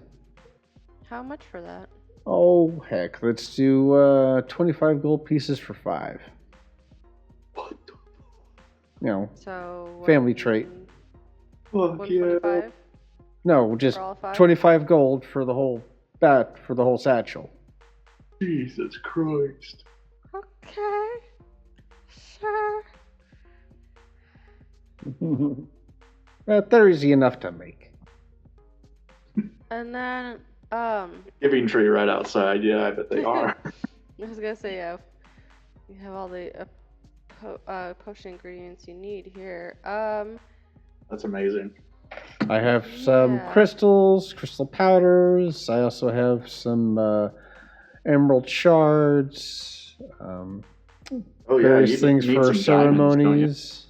How much for that? Oh heck, let's do 25 gold pieces for 5. What You know, So family trait. the fuck? Yeah. 125 No, just for all 5. 25 gold for the whole satchel. Jesus Christ. Okay. Sure. They're easy enough to make. And then Giving tree right outside. Yeah, I bet they are. I was gonna say, yeah, you have all the potion ingredients you need here. That's amazing. I have some Yeah. crystals, crystal powders. I also have some emerald shards, Oh yeah, various you things need for some diamonds, don't you? ceremonies.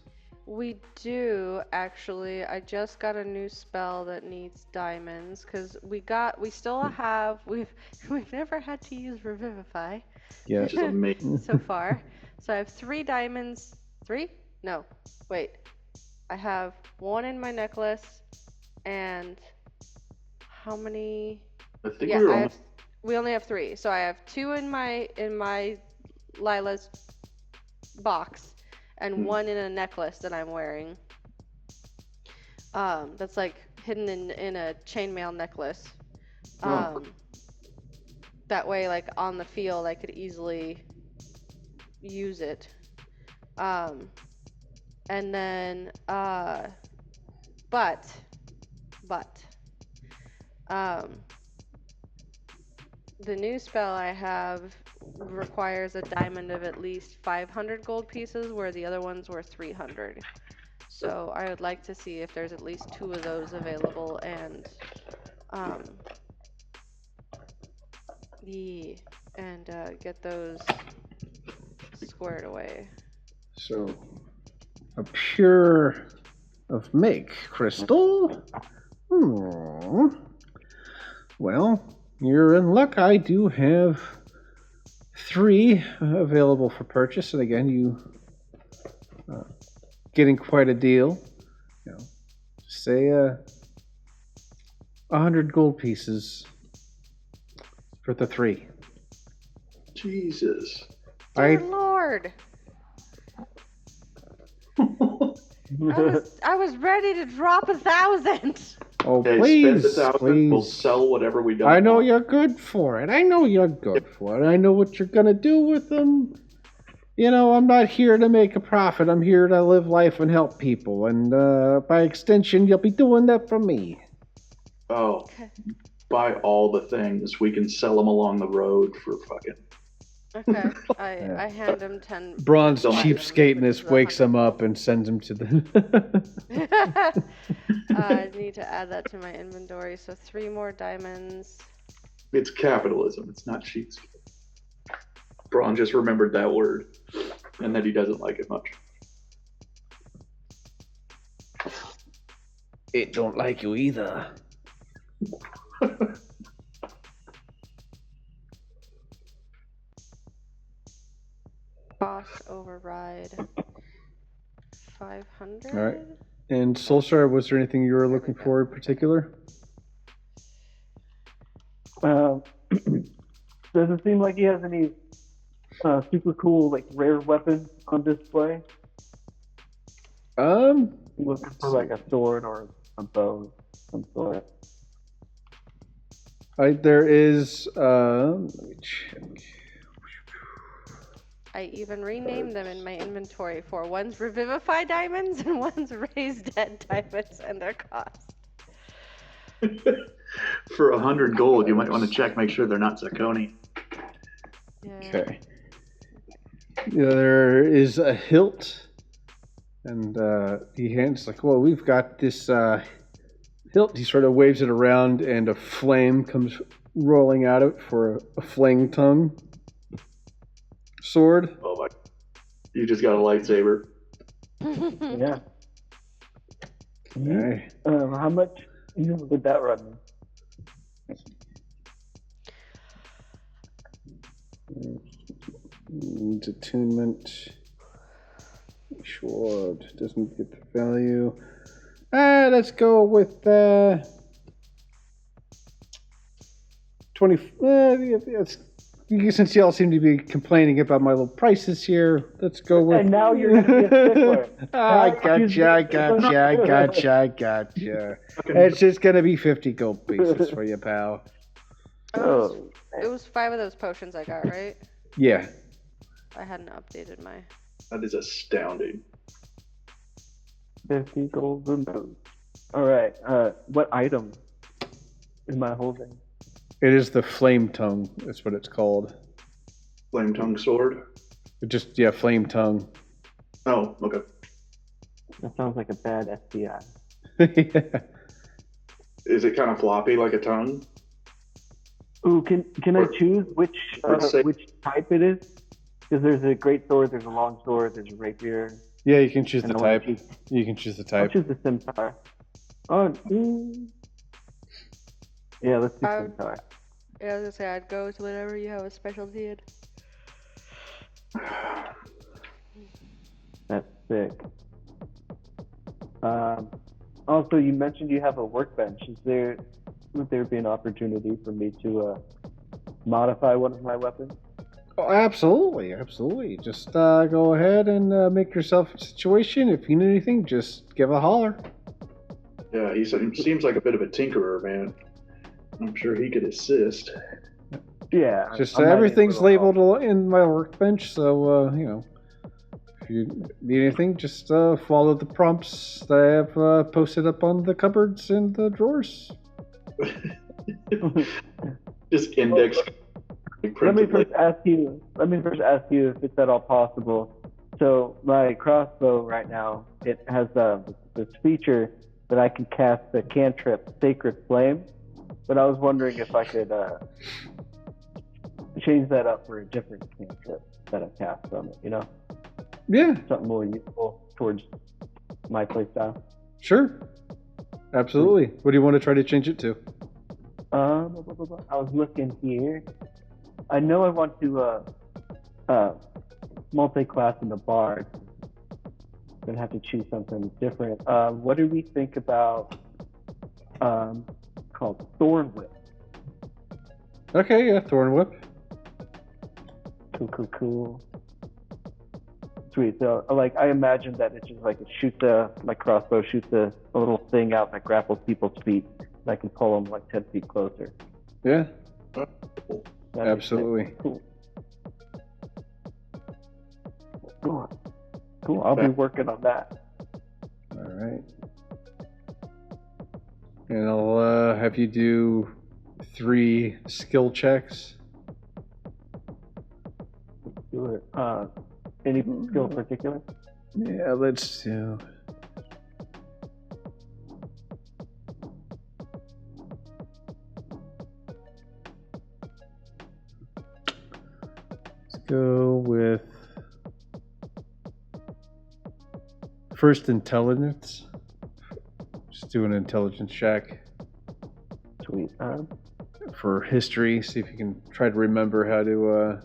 We do actually. I just got a new spell that needs diamonds because we've never had to use Revivify Yeah. Which is amazing. so far. So I have 3 diamonds. 3? No, wait. I have 1 in my necklace, and how many? I think Yeah, we were almost. we only have 3. So I have 2 in my Lila's box, and 1 in a necklace that I'm wearing. That's like hidden in a chainmail necklace. Oh. That way, like on the field, I could easily use it. And then, but, the new spell I have requires a diamond of at least 500 gold pieces, where the other ones were 300. So I would like to see if there's at least 2 of those available, and get those squared away. So, a pure of make crystal? Well, you're in luck. I do have 3 available for purchase, and again, you getting quite a deal. You know, say 100 gold pieces for the 3. Jesus. Dear Lord. I was ready to drop 1,000. Oh, Okay, please, spend 1,000. please. We'll sell whatever we don't. I know want. you're good for it. I know you're good for it. I know what you're gonna do with them. You know, I'm not here to make a profit. I'm here to live life and help people. And by extension, you'll be doing that for me. Oh, buy all the things. We can sell them along the road for fucking. Okay, I hand him 10. Bronn's Don't- cheapskateness wakes him up and sends him to the... I need to add that to my inventory. So 3 more diamonds. It's capitalism. It's not sheets. Bronn just remembered that word, and that he doesn't like it much. It don't like you either. Cost override 500. All right. And Soulstar, was there anything you were looking for in particular? Doesn't seem like he has any super cool, like, rare weapons on display. I'm looking for, like, a sword or a bow of some sort. There is... let me check. I even renamed them in my inventory for one's Revivify diamonds and one's Raise Dead diamonds and their cost. For 100 gold, you might want to check, make sure they're not zirconia. Yeah. Okay. Yeah, there is a hilt, and he hands like, well, we've got this hilt. He sort of waves it around, and a flame comes rolling out of it for a flame tongue sword. Oh my! You just got a lightsaber. Yeah. Okay. How much would that run me? Needs attunement. Sure, it doesn't get the value. Let's go with 20. Since y'all seem to be complaining about my little prices here, let's go with. And now you're going to be a stickler. I gotcha. It's just gonna be 50 gold pieces for you, pal. Oh. It was 5 of those potions I got, right? Yeah. I hadn't updated my. That is astounding. 50 golden bones. All right. What item am I holding? It is the flame tongue. That's what it's called. Flame tongue sword. Flame tongue. Oh, okay. That sounds like a bad STI. Yeah. Is it kind of floppy like a tongue? Ooh, can I choose which type it is? Because there's a great sword, there's a long sword, there's a rapier. Yeah, you can choose the And I wanna type. choose- You can choose the I'll type. choose the scimitar. Yeah, let's do scimitar. Yeah, I was gonna say I'd go with whatever you have a specialty in. That's sick. Also, you mentioned you have a workbench. Would there be an opportunity for me to modify one of my weapons? Oh, absolutely. Just go ahead and make yourself a situation. If you need anything, just give a holler. Yeah, he seems like a bit of a tinkerer, man. I'm sure he could assist. Yeah. Just I might need a everything's little help. labeled in my workbench, so if you need anything, just follow the prompts that I have posted up on the cupboards and the drawers. Just index. Let me first ask you if it's at all possible. So my crossbow right now, it has this feature that I can cast the cantrip Sacred Flame, but I was wondering if I could change that up for a different cantrip that I cast from it. Yeah, Something more useful towards my playstyle. sure. Absolutely. What do you want to try to change it to? I was looking here. I know I want to multi-class in the bard. Gonna have to choose something different. What do we think about called Thorn Whip? Okay, yeah, Thorn Whip. Cool. Sweet. So, I imagine that it's just like my crossbow shoots a little thing out that grapples people's feet, and I can pull them like 10 feet closer. Yeah, That makes absolutely. sense. Cool. I'll be working on that. All right. And I'll have you do 3 skill checks. Do it. Any skill in particular? Yeah, let's do. Let's go with first intelligence. Just do an intelligence check Sweet. for history. See if you can try to remember how to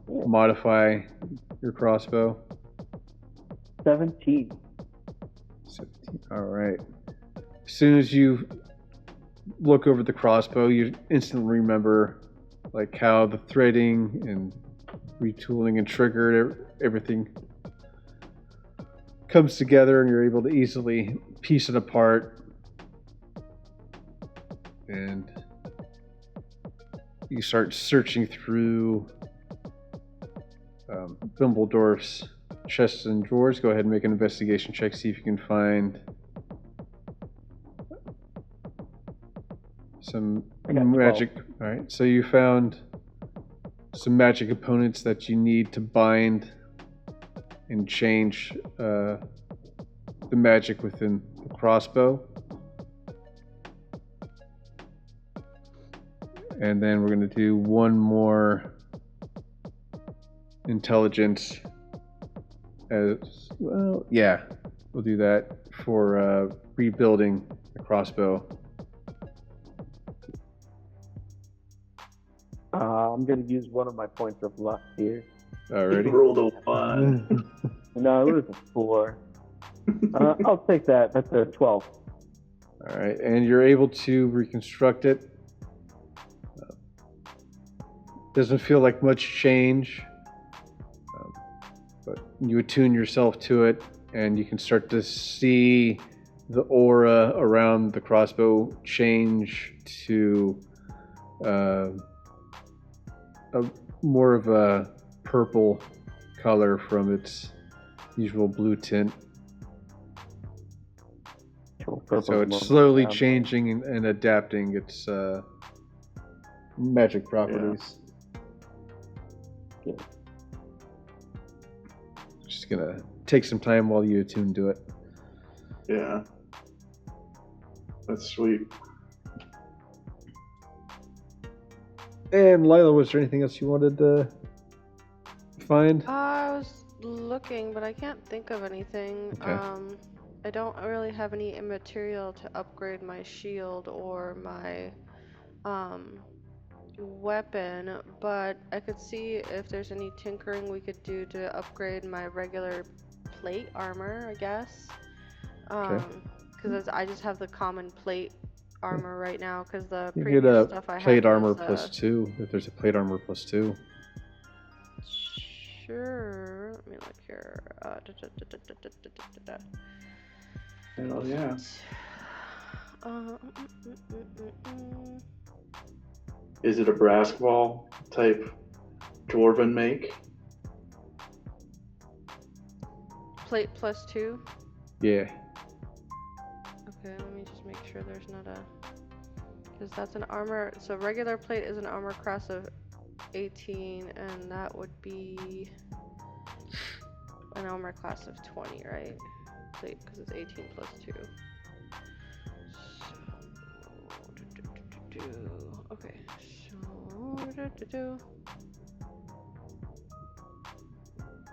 modify your crossbow. 17. 17. All right. As soon as you look over the crossbow, you instantly remember like how the threading and retooling and trigger, everything comes together, and you're able to easily piece it apart. And you start searching through Fimbledorf's chests and drawers. Go ahead and make an investigation check. See if you can find some magic. All right, so you found some magic components that you need to bind and change the magic within the crossbow. And then we're going to do one more intelligence as well. Yeah, we'll do that for rebuilding the crossbow. I'm going to use one of my points of luck here. Alrighty. Rolled a 1. No, it was a 4. I'll take that. That's a 12. All right, and you're able to reconstruct it. Doesn't feel like much change, but you attune yourself to it, and you can start to see the aura around the crossbow change to more of a purple color from its usual blue tint. So it's slowly changing and adapting its magic properties. Yeah. Just gonna take some time while you attune to it. Yeah. That's sweet. And Lila, was there anything else you wanted to find? I was looking, but I can't think of anything. Okay. I don't really have any material to upgrade my shield or my weapon, but I could see if there's any tinkering we could do to upgrade my regular plate armor, I guess. Because I just have the common plate armor right now, because the You previous get a stuff I had plate armor was, plus 2, if there's a plate armor plus 2. Sure. Let me look here. Hell yeah. Is it a brass ball type dwarven make? Plate +2. Yeah. Okay, let me just make sure there's not a... Because that's an armor... So regular plate is an armor class of 18, and that would be an armor class of 20, right? Plate, because it's 18 +2. So... Okay, so...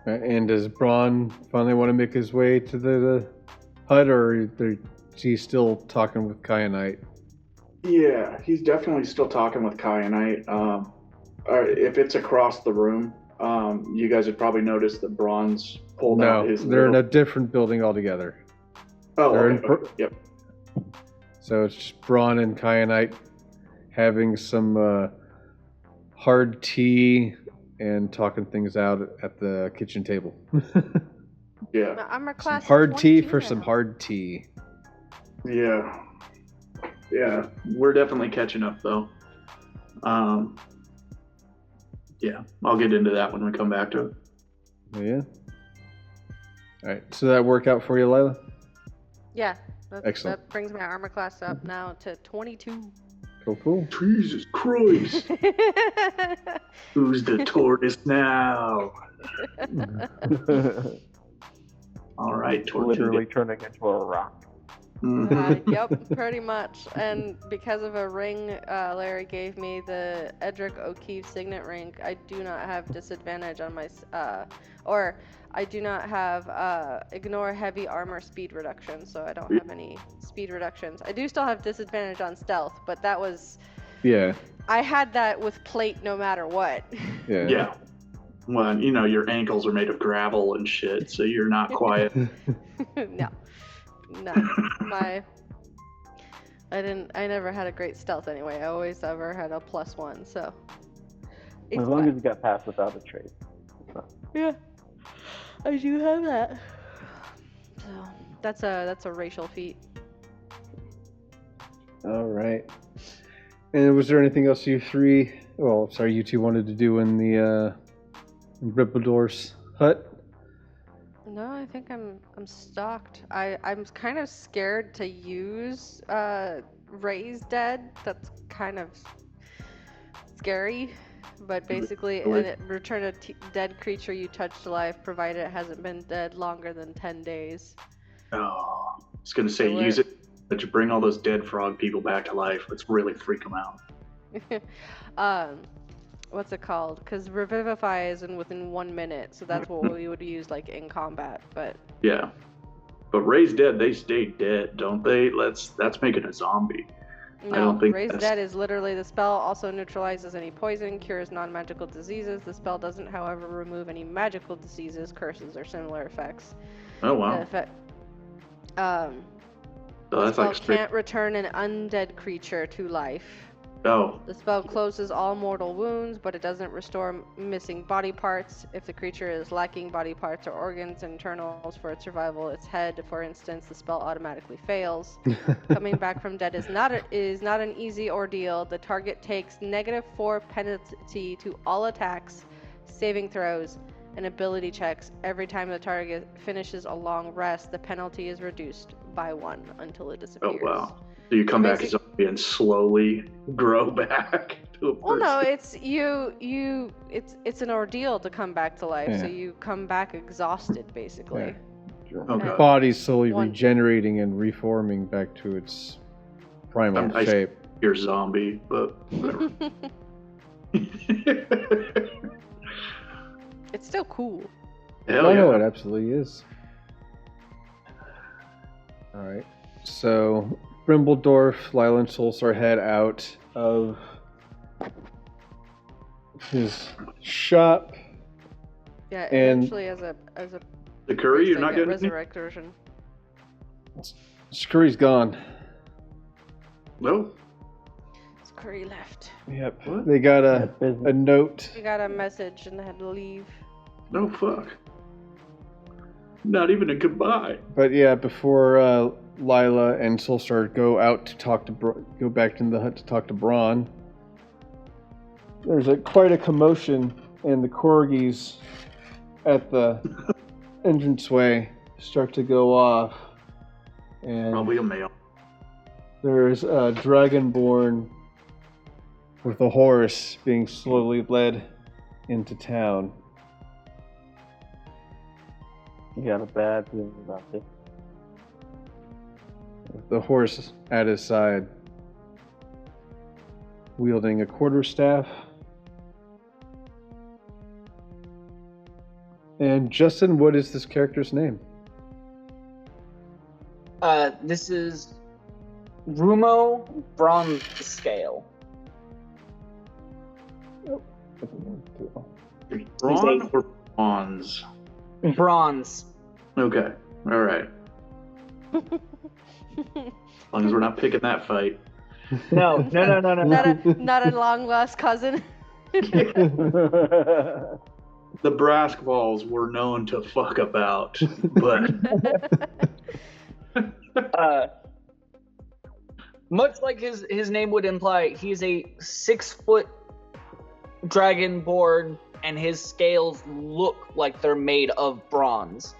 And does Bronn finally want to make his way to the hut, or is he still talking with Kyanite? Yeah, he's definitely still talking with Kyanite. If it's across the room, you guys would probably notice that Bronn's pulled out his. They're in a different building altogether. Oh, okay. Yep. So it's just Bronn and Kyanite having some hard tea and talking things out at the kitchen table. Yeah. My armor class some hard tea for now. some hard tea. Yeah. Yeah, we're definitely catching up though. Yeah, I'll get into that when we come back to it. Yeah. All right. So that work out for you, Lila? Yeah. Excellent. That brings my armor class up now to 22. Cool. Jesus Christ! Who's the tortoise now? All right, tortoise. Literally turning into a rock. Yep, pretty much. And because of a ring Larry gave me, the Edric O'Keefe signet ring, I do not have disadvantage on my, or I do not have ignore heavy armor speed reduction, so I don't have any speed reductions. I do still have disadvantage on stealth, but that was... Yeah. I had that with plate no matter what. Yeah. Yeah. Well, you know, your ankles are made of gravel and shit, so you're not quiet. No. I never had a great stealth anyway. I always ever had a +1, so. As long as you got past without a trace. Yeah. I do have that. So that's a racial feat. All right. And was there anything else you two wanted to do in the Rippledor's hut? No, I think I'm stocked. I'm kind of scared to use Raise Dead. That's kind of scary. But basically, return a dead creature you touched alive, provided it hasn't been dead longer than 10 days. Oh, I was going to say, use it to bring all those dead frog people back to life. Let's really freak them out. What's it called? Because Revivify is within 1 minute, so that's what we would use like in combat. But yeah, but Raise Dead, they stay dead, don't they? That's making a zombie. No, I don't think Raise Dead is literally the spell. Also neutralizes any poison, cures non-magical diseases. The spell doesn't, however, remove any magical diseases, curses, or similar effects. Oh wow. The spell can't return an undead creature to life. Oh. The spell closes all mortal wounds, but it doesn't restore missing body parts. If the creature is lacking body parts or organs internals for its survival, its head, for instance, the spell automatically fails. Coming back from dead is not an easy ordeal. The target takes -4 penalty to all attacks, saving throws, and ability checks. Every time the target finishes a long rest, the penalty is reduced by 1 until it disappears. Oh wow. So you come back as a zombie and slowly grow back to a person. Well, no, it's it's an ordeal to come back to life. Yeah. So you come back exhausted, basically. Yeah. Okay. Your body's slowly regenerating and reforming back to its primal shape. You're zombie, but whatever. It's still cool. Hell I know yeah. it absolutely is. All right, so Brimbledorf, Lila, and Solstar head out of his shop. Yeah, And eventually as a The curry, you're not getting any? resurrect version. Scurry's gone. No. Curry left. Yep. What? They got a note. We got a message and had to leave. No fuck. Not even a goodbye. But yeah, before Lila and Soulstar go out to go back into the hut to talk to Bronn, there's quite a commotion, and the corgis at the entranceway start to go off. And Probably a male. there's a dragonborn with a horse being slowly led into town. You got a bad feeling about this. With the horse at his side, wielding a quarterstaff. And Justin, what is this character's name? This is Raumo Bronsescales. Bronn or Bronze? Bronze. Okay. All right. As long as we're not picking that fight. No. Not a long lost cousin. The Braskballs were known to fuck about, but much like his name would imply, he's a 6-foot dragonborn, and his scales look like they're made of bronze.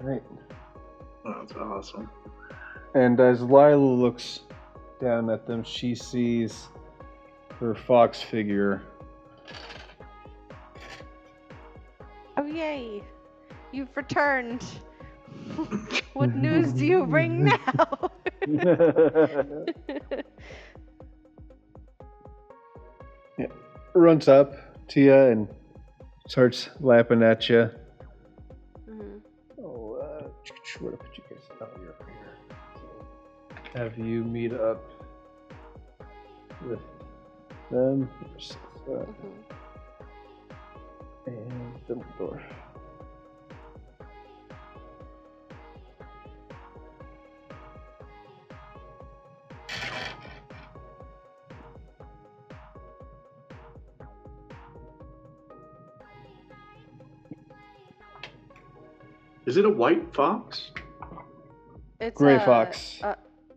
Right. that's awesome. And as Lila looks down at them, she sees her fox figure. Oh yay! You've returned. What news do you bring now? Runs up to you and starts lapping at you. Mhm. Oh, where to put you guys? Oh, you're up here. So have you meet up with them? Mhm. And Dumbledore. Is it a white fox? It's Gray a fox.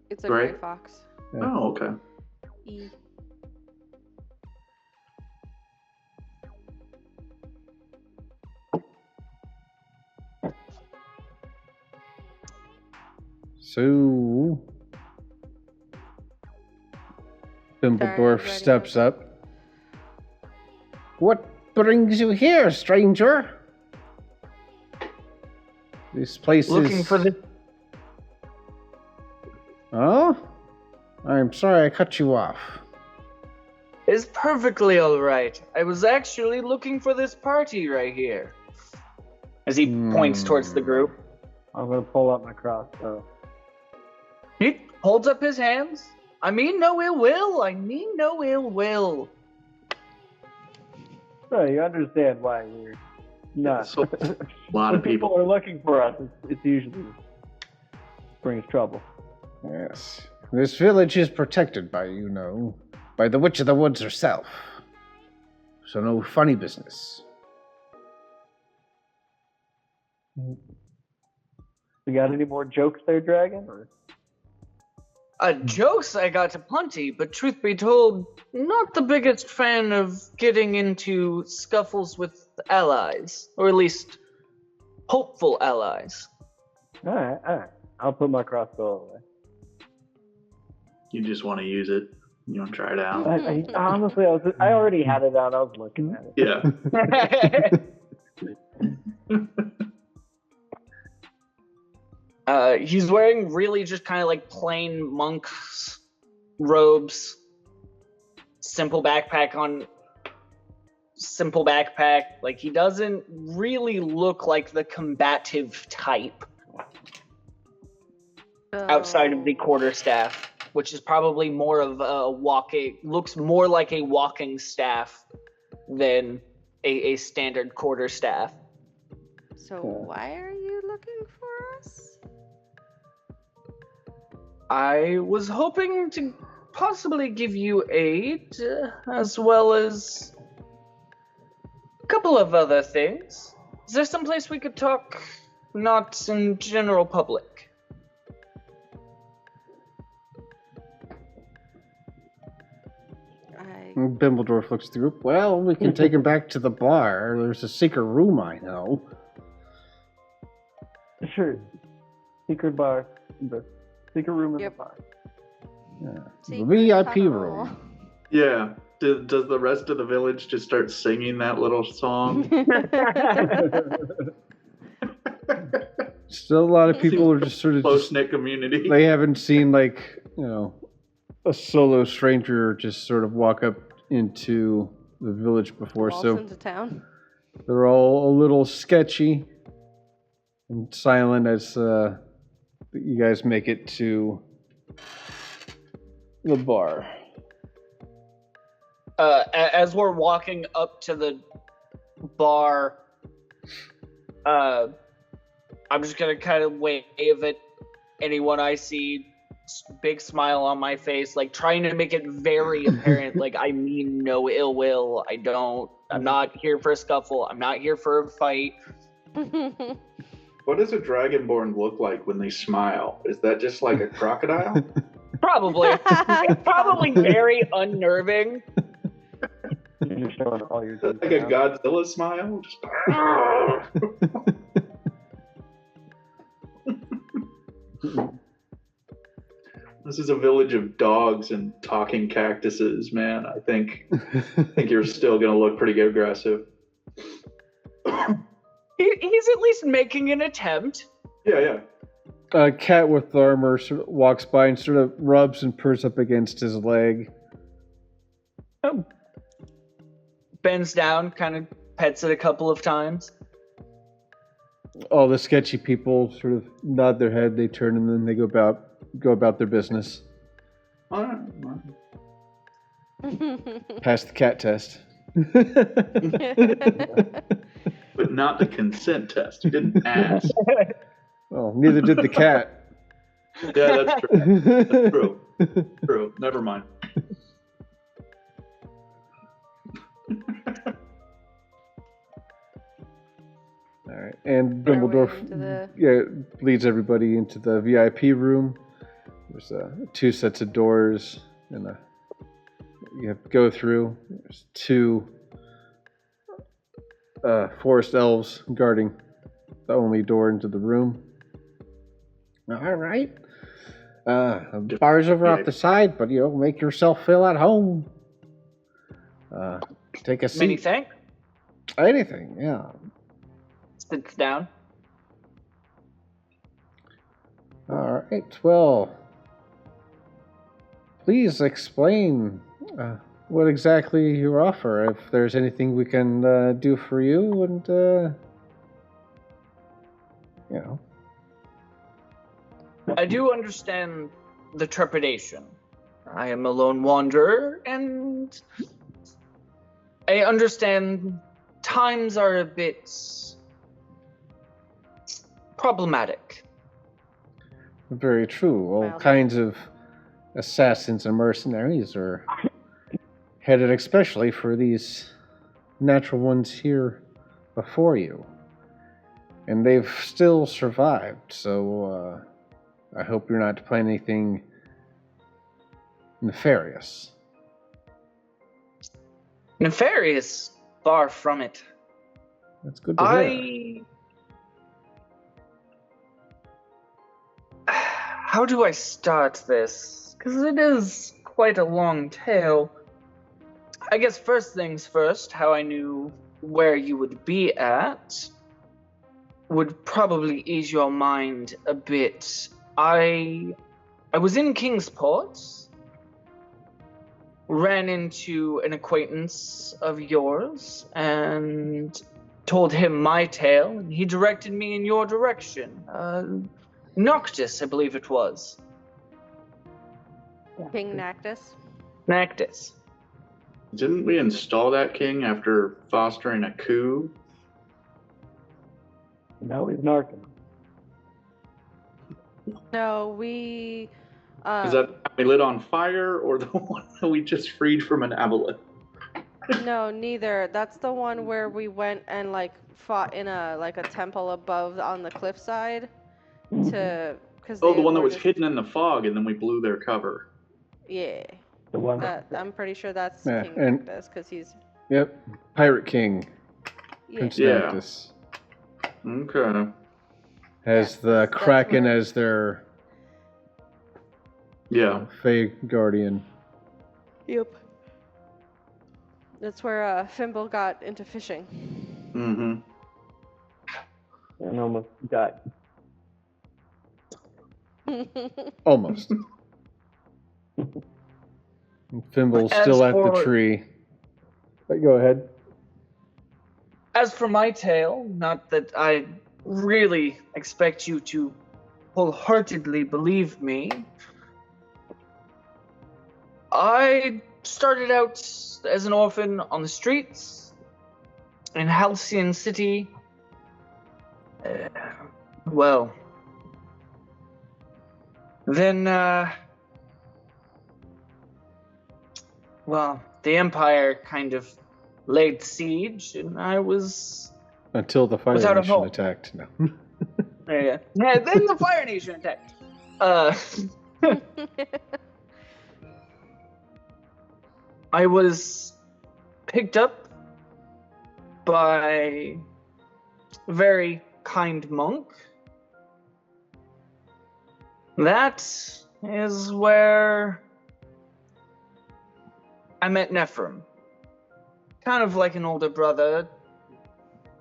It's a Gray? gray fox. Yeah. Oh, okay. E. So Fimbledorf Sorry, steps up. What brings you here, stranger? This place Looking is... for the. Oh? I'm sorry I cut you off. It's perfectly alright. I was actually looking for this party right here. As he points towards the group. I'm gonna pull out my crossbow. He holds up his hands. I mean no ill will. I mean no ill will. So you understand why we're not. So, a lot of When people. are looking for us. It's usually brings trouble. Yes. This village is protected by, by the Witch of the Woods herself. So no funny business. You got any more jokes there, Dragon? Or? Jokes I got plenty, but truth be told, not the biggest fan of getting into scuffles with allies, or at least hopeful allies. All right. I'll put my crossbow away. You just want to use it. You want to try it out. I honestly, I already had it out. I was looking at it. Yeah. He's wearing really just kind of like plain monk's robes. Simple backpack. Like, he doesn't really look like the combative type outside of the quarterstaff, which is probably more of looks more like a walking staff than a standard quarterstaff. So why are you looking for us? I was hoping to possibly give you aid, as well as a couple of other things. Is there someplace we could talk not in general public. Bimbledorf looks at the group. Well, we can take him back to the bar. There's a secret room I know. Sure. Secret bar. The secret room in Yep. the bar. Yeah. The Secret VIP tunnel. room. Yeah. Does the rest of the village just start singing that little song? Still, a lot of people are just sort of Close-knit community. they haven't seen a solo stranger just sort of walk up into the village before, Waltz so into town. they're all a little sketchy and silent as you guys make it to the bar. As we're walking up to the bar, I'm just gonna kind of wave at anyone I see. Big smile on my face, like trying to make it very apparent, like I mean no ill will. I'm not here for a scuffle. I'm not here for a fight. What does a dragonborn look like when they smile? Is that just like a crocodile? Probably. It's probably very unnerving. You're just showing all your Like teeth a now. Godzilla smile? Just... This is a village of dogs and talking cactuses, man. I think you're still gonna look pretty aggressive. He's at least making an attempt. Yeah. A cat with armor sort of walks by and sort of rubs and purrs up against his leg. Bends down, kind of pets it a couple of times. All the sketchy people sort of nod their head, they turn, and then they go about their business. All right. Pass the cat test. But not the consent test. You didn't ask. Oh, neither did the cat. Yeah, that's true. That's true. True. Never mind. All right, and Our way Dumbledore into the- leads everybody into the VIP room. There's two sets of doors, and you have to go through. There's two forest elves guarding the only door into the room. All right. The bar's over off the side, but make yourself feel at home. Take a seat. Many thanks. Anything, yeah. Sits down. All right. Well, please explain what exactly you offer. If there's anything we can do for you, and I do understand the trepidation. I am a lone wanderer, and I understand times are a bit problematic. Very true. All Well- kinds of assassins and mercenaries are headed especially for these natural ones here before you. And they've still survived, so I hope you're not planning anything nefarious. Nefarious, far from it. That's good to hear. How do I start this? Because it is quite a long tale. I guess first things first, how I knew where you would be at would probably ease your mind a bit. I was in Kingsport, ran into an acquaintance of yours, and told him my tale, and he directed me in your direction. Noctis, I believe it was. King Nactus. Nactis. Didn't we install that king after fostering a coup? Now he's narking. No, we. Is that we lit on fire, or the one that we just freed from an aboleth? No, neither. That's the one where we went and like fought in a temple above on the cliffside to because Oh, the one that was hidden in the fog, and then we blew their cover. Yeah. The one. That I'm pretty sure that's Yeah, King and- Cactus because he's Yep. Pirate King. Prince Yeah. Mantis. Okay. Has the that's Kraken where- as their Yeah. Fey Guardian. Yep. That's where Fimble got into fishing. Mm-hmm. And almost died. Almost. Fimble's As still at the for- tree. But go ahead. As for my tale, not that I really expect you to wholeheartedly believe me, I started out as an orphan on the streets in Halcyon City. Well, then, the Empire kind of laid siege, and I was Until the Fire Without a Nation home. attacked. No. there. Yeah, then the Fire Nation attacked. I was picked up by a very kind monk. That is where I met Nephrin. Kind of like an older brother.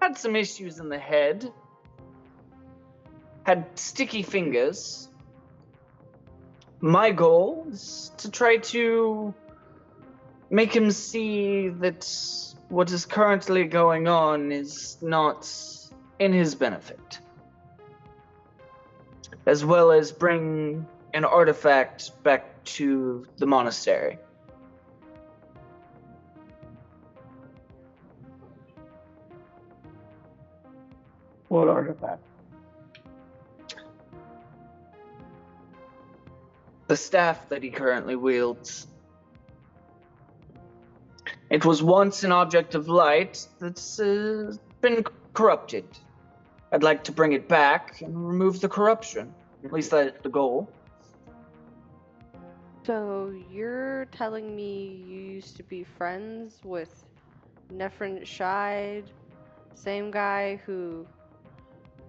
Had some issues in the head. Had sticky fingers. My goal is to try to make him see that what is currently going on is not in his benefit. As well as bring an artifact back to the monastery. What artifact? The staff that he currently wields. It was once an object of light that's been corrupted. I'd like to bring it back and remove the corruption. At least that's the goal. So you're telling me you used to be friends with Nephrin Schyde, same guy who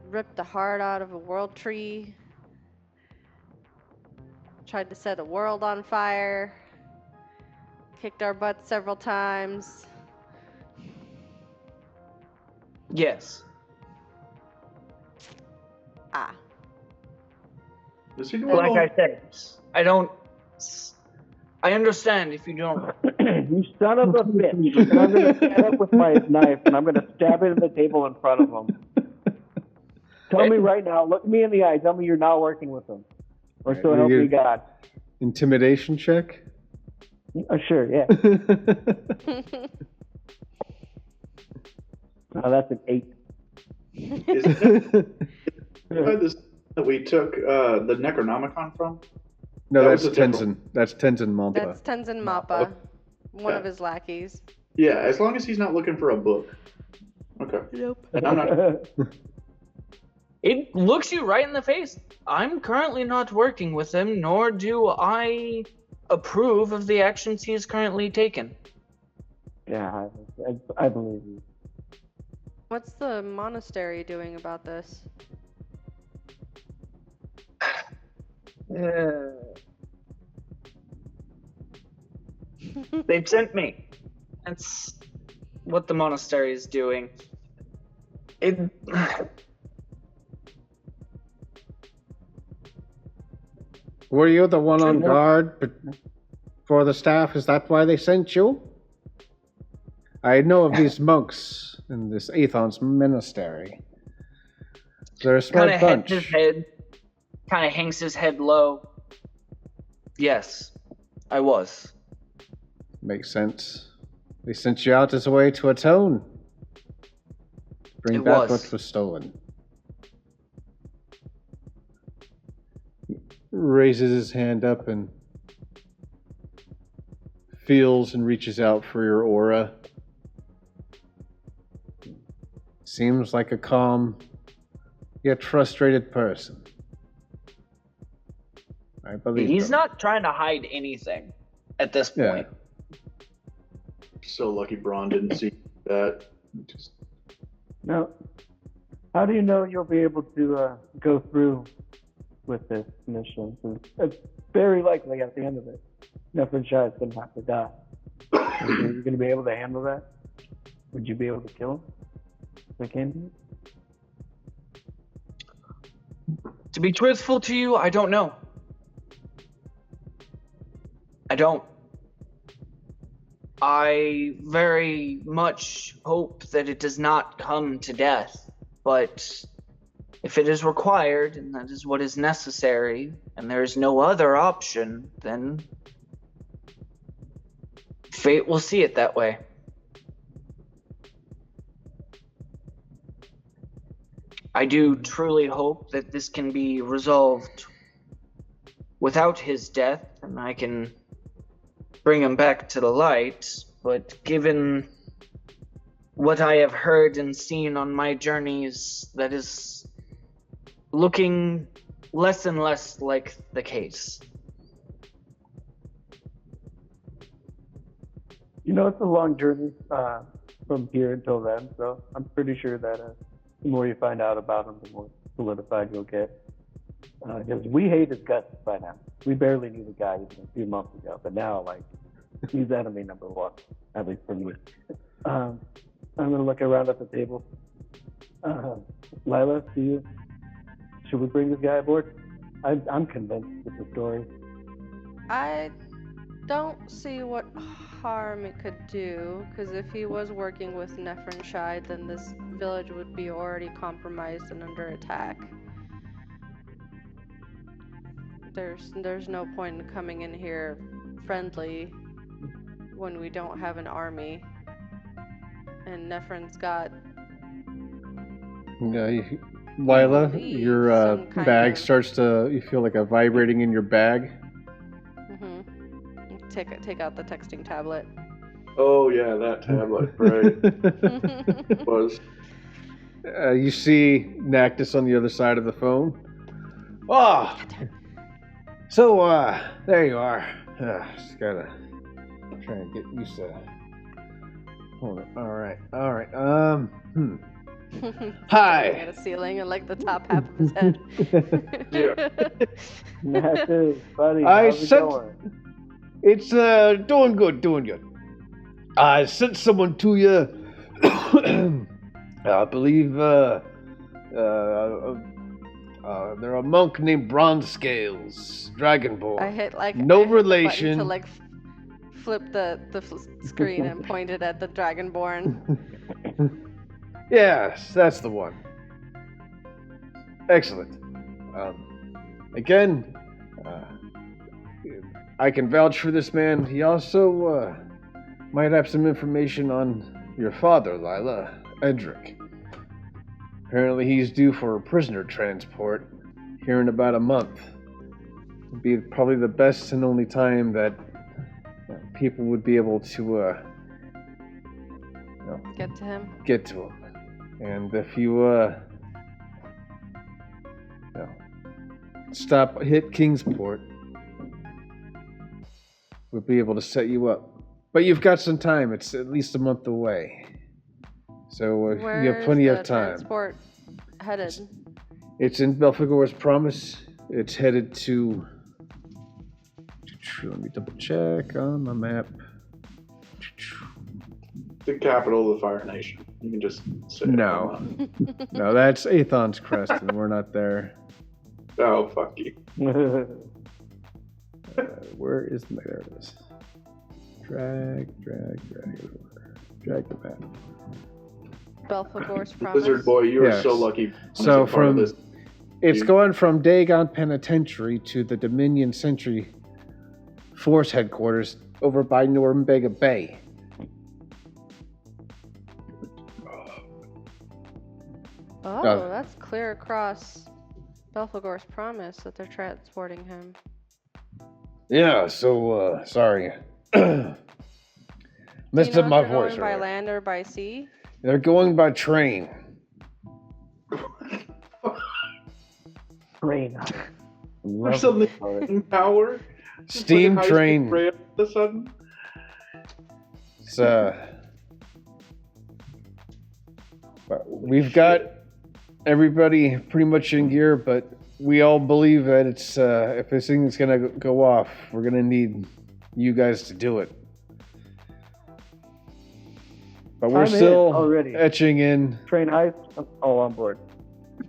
ripped the heart out of a world tree, tried to set a world on fire, kicked our butts several times. Yes. Ah. Is he doing Like all- I said, I understand if you don't. You son of a bitch. And I'm going to stand up with my knife and I'm going to stab it in the table in front of him. Tell me right now, look me in the eye, tell me you're not working with them. Or so Right, help you me get- God. Intimidation check? Sure, yeah. Oh, that's an 8. Is it this that we took the Necronomicon from? No, That that's was a different- Tenzin. That's Tenzin Mampa. That's Tenzin Mappa, one of his lackeys. Yeah, as long as he's not looking for a book. Okay. Nope. And I'm not. It looks you right in the face. I'm currently not working with him, nor do I approve of the actions he is currently taking. Yeah, I believe you. What's the monastery doing about this? They've sent me. That's what the monastery is doing. Were you the one on Sure. guard for the staff? Is that why they sent you? I know of these monks in this Aethon's monastery. They're a smart bunch. Kind of hangs his head low. Yes, I was. Makes sense. They sent you out as a way to atone. Bring It back was. what was stolen. He raises his hand up and feels and reaches out for your aura. Seems like a calm, yet frustrated person. I believe He's them. not trying to hide anything at this point. So lucky Bronn didn't see that. Just... Now, how do you know you'll be able to go through with this mission? 'Cause it's very likely at the end of it, Nephrin Schyde is going to have to die. Are you going to be able to handle that? Would you be able to kill him? If I can do it? To be truthful to you, I don't know. I don't. I very much hope that it does not come to death, but if it is required, and that is what is necessary, and there is no other option, then fate will see it that way. I do truly hope that this can be resolved without his death, and I can bring him back to the light, but given what I have heard and seen on my journeys, that is looking less and less like the case. You know, it's a long journey from here until then, so I'm pretty sure that the more you find out about him, the more solidified you'll get. Because we hate his guts by now. We barely knew the guy even a few months ago, but now, like, he's enemy number one, at least for me. I'm going to look around at the table. Lila, do you? Should we bring this guy aboard? I'm convinced with the story. I don't see what harm it could do, because if he was working with Nephrin Schyde, then this village would be already compromised and under attack. There's no point in coming in here friendly when we don't have an army. And Nephrin's got... Lila, believe your some kind bag of- starts to, you feel like a vibrating in your bag. Take out the texting tablet. Oh yeah, that tablet, right? Was You see Nactus on the other side of the phone. Oh! So, there you are. Just gotta try and get used to... Hold on. Alright. Hi! At a ceiling and like the top half of his head. Nactus, buddy, I how's it sent- going? It's, doing good. I sent someone to you. I believe, they're a monk named Bronsescales, Dragonborn. I hit like No I hit the button relation. to like flip the screen and point it at the Dragonborn. Yes, that's the one. Excellent. Again, I can vouch for this man. He also might have some information on your father, Lila, Edric. Apparently he's due for a prisoner transport here in about a month. It'd be probably the best and only time that people would be able to Get to him. get to him. And if you hit Kingsport, we'll be able to set you up. But you've got some time. It's at least a month away. So you have plenty of time. Transport headed? It's in Belphegor's Promise. It's headed to... Let me double check on my map. the capital of the Fire Nation. You can just say No. No, that's Aethon's Crest, and we're not there. Oh, fuck you. Where is the... There it is. Drag the map. Belphegor's Promise. Lizard boy, you are Yes. so lucky. So I'm part of from... this. It's going from Dagon Penitentiary to the Dominion Sentry Force Headquarters over by Norumbega Bay. Oh, that's clear across Belphegor's Promise that they're transporting him. Yeah, so, sorry. Do you Messed know up if my they're voice. going by Earlier. land or by sea? They're going by train. Train. Or something power. Steam Fucking train. high-speed rail all of a sudden. It's, but we've got everybody pretty much in gear, but we all believe that it's if this thing's gonna go off, we're gonna need you guys to do it. But we're I'm in still already. etching in. Train heist. I'm all on board.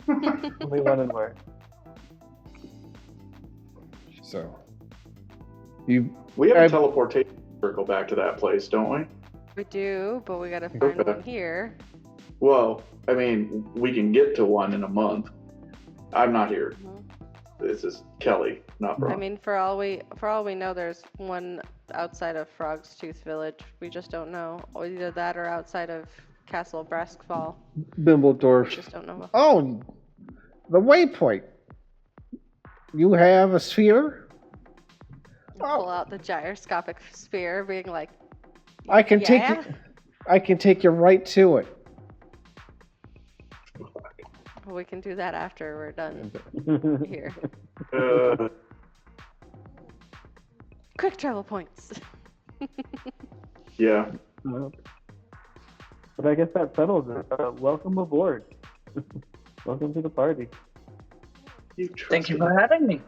Only Lunenmore. So you We have a teleportation circle back to that place, don't we? We do, but we gotta find Okay. one here. Well, I mean, we can get to one in a month. I'm not here. This is Kelly, not Bronn. I mean, for all we know, there's one outside of Frogstooth Village. We just don't know. Or either that or outside of Castle Braskfall. We Bimbledorf. just don't know. Oh, the waypoint. You have a sphere? Pull out the gyroscopic spear, being like, I can take yeah? you. I can take you right to it. Well, we can do that after we're done here. Quick travel points. Yeah. But I guess that settles it. Welcome aboard. Welcome to the party. Thank you for having me.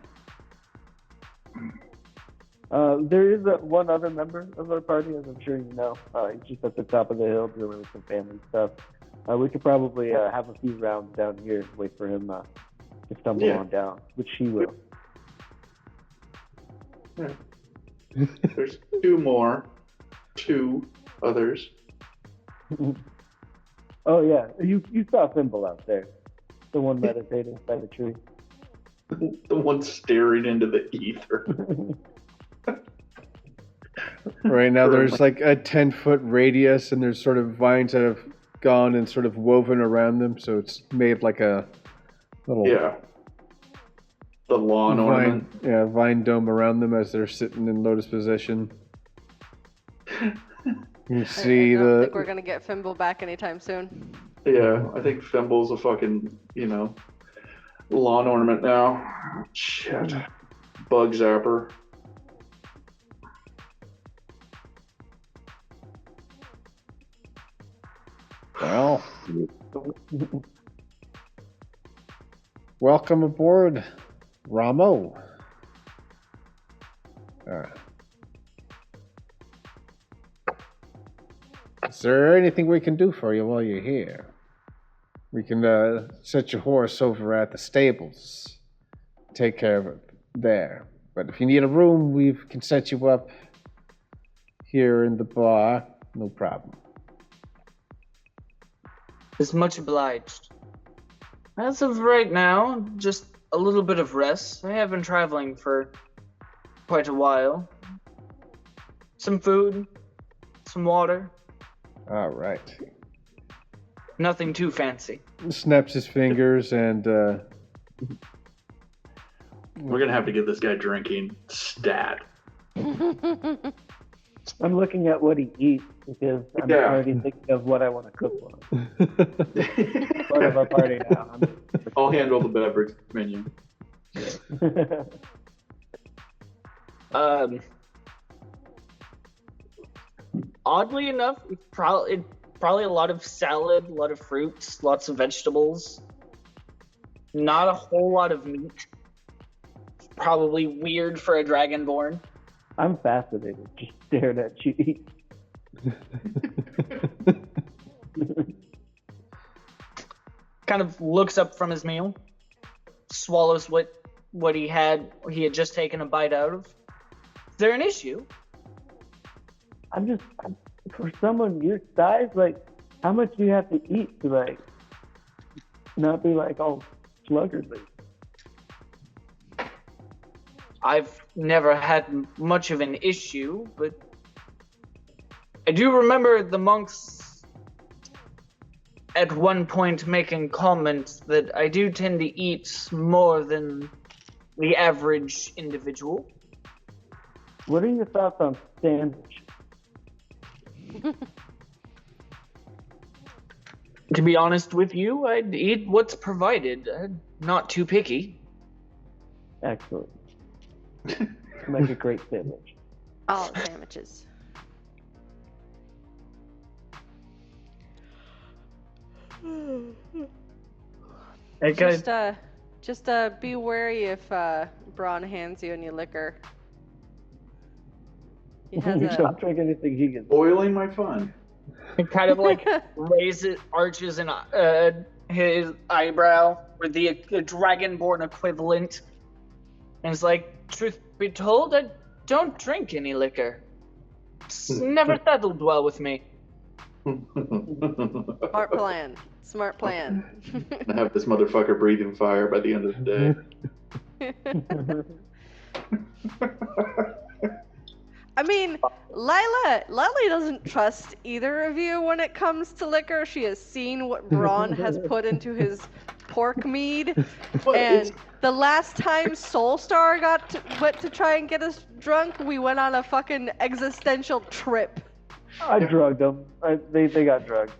There is one other member of our party, as I'm sure you know. He's just at the top of the hill dealing with some family stuff. We could probably have a few rounds down here and wait for him to stumble on down, which he will. Yeah. There's two others. Oh yeah, you saw Fimble out there, the one meditating by the tree. The one staring into the ether. Right now, there's like a 10-foot radius, and there's sort of vines that have gone and sort of woven around them, so it's made like a little The lawn ornament. vine dome around them as they're sitting in lotus position. You see I don't think we're gonna get Fimble back anytime soon. Yeah, I think Fimble's a fucking, lawn ornament now. Shit. Bug zapper. Well, welcome aboard, Raumo. Is there anything we can do for you while you're here? We can set your horse over at the stables. Take care of it there. But if you need a room, we can set you up here in the bar. No problem. Is much obliged. As of right now, just a little bit of rest. I have been traveling for quite a while. Some food, some water. All right. Nothing too fancy. Snaps his fingers and We're gonna have to get this guy drinking stat. I'm looking at what he eats because I'm already thinking of what I want to cook for him. Part of our party now. I'll handle the beverage menu. Oddly enough, probably a lot of salad, a lot of fruits, lots of vegetables. Not a whole lot of meat. Probably weird for a dragonborn. I'm fascinated, just staring at you eat. Kind of looks up from his meal, swallows what he had just taken a bite out of. Is there an issue? For someone your size, how much do you have to eat to, not be, all sluggardly? I've never had much of an issue, but I do remember the monks at one point making comments that I do tend to eat more than the average individual. What are your thoughts on sandwich? To be honest with you, I'd eat what's provided. Not too picky. Excellent. Make a great sandwich. All the sandwiches. Hey, guys. Just be wary if Bronn hands you any liquor. He has You don't drink anything he gets. Boiling my fun. It kind of like arches and his eyebrow with the dragonborn equivalent. And it's like, truth be told, I don't drink any liquor. It's never settled well with me. Smart plan. Smart plan. I have this motherfucker breathing fire by the end of the day. I mean, Lila doesn't trust either of you when it comes to liquor. She has seen what Bronn has put into his pork mead. And the last time Soulstar went to try and get us drunk, we went on a fucking existential trip. I drugged them. They got drugged.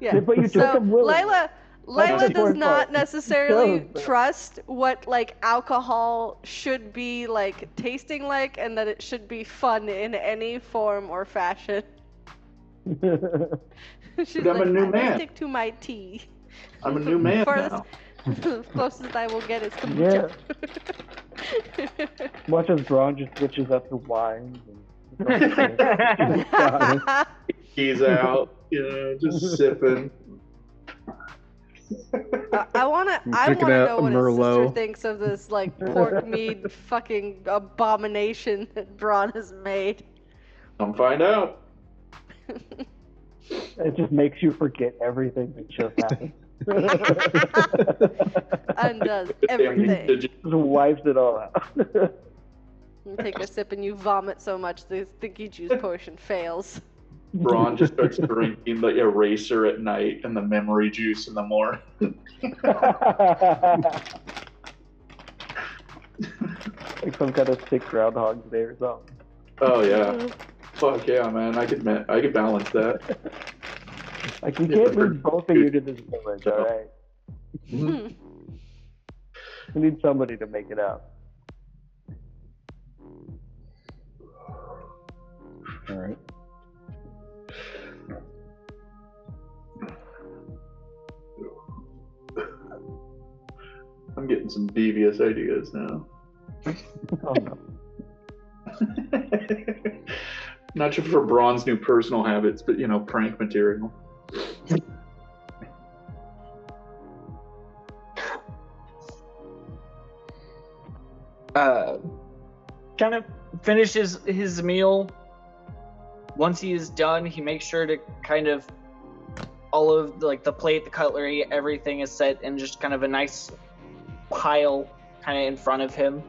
Yeah. But you took them willingly. Lila does not necessarily trust what like alcohol should be like tasting like, and that it should be fun in any form or fashion. She's I'm a new man. I stick to my tea. I'm a new man now. The closest I will get is kombucha. Yeah. Much as Bronn just switches up to wine. He's out, just sipping. I wanna know what his sister thinks of this like pork mead fucking abomination that Bronn has made. Come find out. It just makes you forget everything that just happened. Undoes everything. Just wipes it all out. You take a sip and you vomit so much the sticky juice potion fails. Bronn just starts drinking the eraser at night and the memory juice in the morning. Like some kind of sick Groundhog Day or something. Oh yeah. Fuck yeah, man. I could balance that. Like, you can't lose both of you to this village, alright? We need somebody to make it out. Alright. I'm getting some devious ideas now. Oh no. Not sure for Bronn's new personal habits, but prank material. Kind of finishes his meal. Once he is done, he makes sure to kind of all of like the plate, the cutlery, everything is set in just kind of a nice pile kind of in front of him.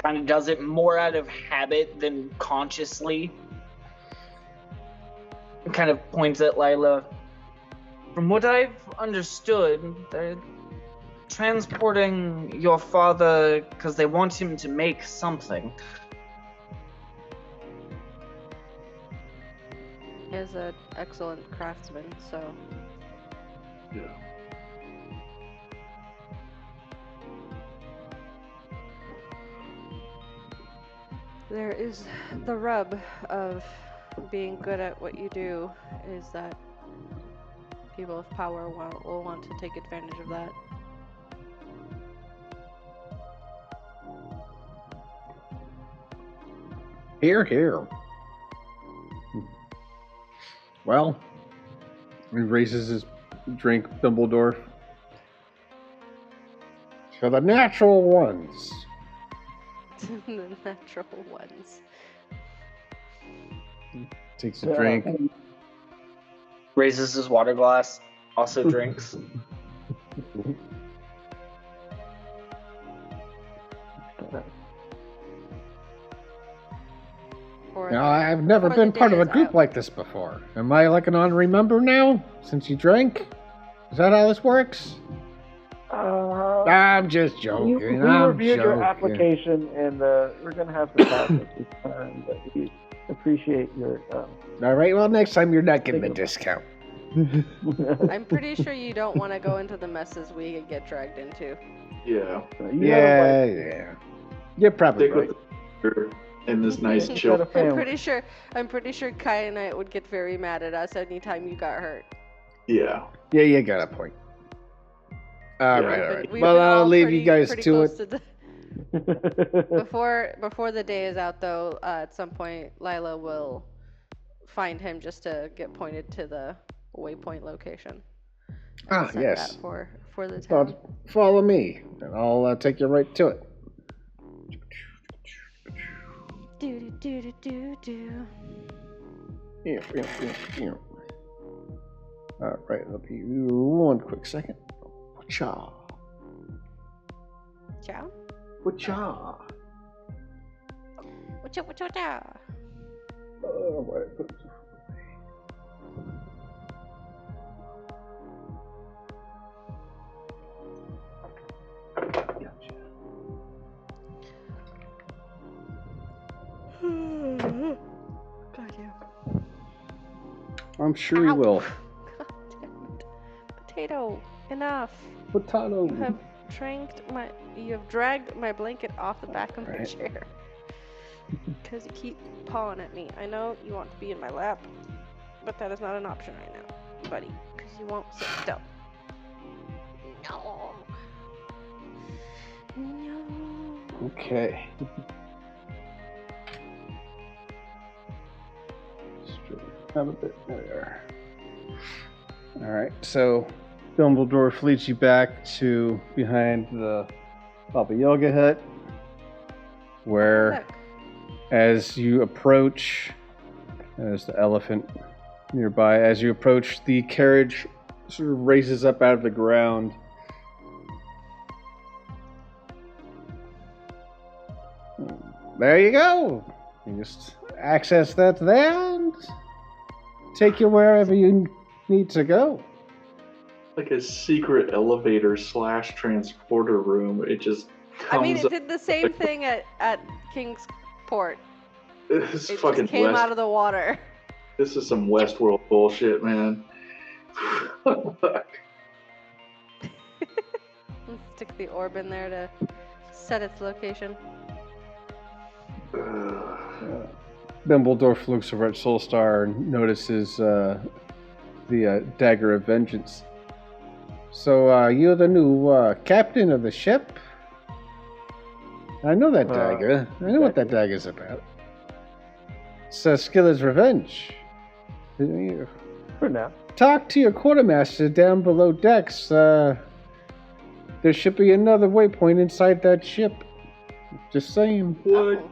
Kind of does it more out of habit than consciously. Kind of points at Lila. From what I've understood, they're transporting your father because they want him to make something. He is an excellent craftsman, so... Yeah. There is the rub of being good at what you do, is that people of power will want to take advantage of that. Here, here. Well, he raises his drink, Dumbledore. For the natural ones. The natural ones. Takes a drink. Raises his water glass, also drinks. Now, I've never been part of a group like this before. Am I like an honorary member now, since you drank? Is that how this works? I'm just We joking. reviewed your joking. application, and we're going to have to pass it this time, but we appreciate your... All right, well, next time you're not getting a discount. I'm pretty sure you don't want to go into the messes we get dragged into. Yeah. Yeah. You're probably Stick right. with in this nice chill. I'm pretty sure Kyanite would get very mad at us anytime you got hurt. Yeah. Yeah, you got a point. All Yeah. right. We've Well, been I'll all leave you guys pretty to close it. Before the day is out, though, at some point, Lila will find him just to get pointed to the waypoint location. Ah, Set yes. that for the town. Follow me, and I'll take you right to it. Do do do do do. Yeah. All right, I'll be one quick second. Cha. Ciao. Cha. Wacha. All right. God, yeah. I'm sure you will. God damn it. Potato, enough. Potato. You have dragged my blanket off the back of my Right. chair. Because you keep pawing at me. I know you want to be in my lap, but that is not an option right now, buddy. Because you won't sit still. No. Okay. Have a bit there. All right, so Dumbledore leads you back to behind the Baba Yaga hut, where, as you approach, there's the elephant nearby. As you approach, the carriage sort of raises up out of the ground. There you go. You just access that there and take you wherever you need to go. Like a secret elevator / transporter room. It just comes I mean, it did the same thing at Kingsport. This It fucking just came West. out of the water. This is some Westworld bullshit, man. Let's stick the orb in there to set its location. Bimbledorf looks over at Soulstar and notices the dagger of vengeance. So, you're the new captain of the ship? I know that dagger. I know what that dagger's about. It's Scylla's revenge. For now. Talk to your quartermaster down below decks. There should be another waypoint inside that ship. Just saying. What?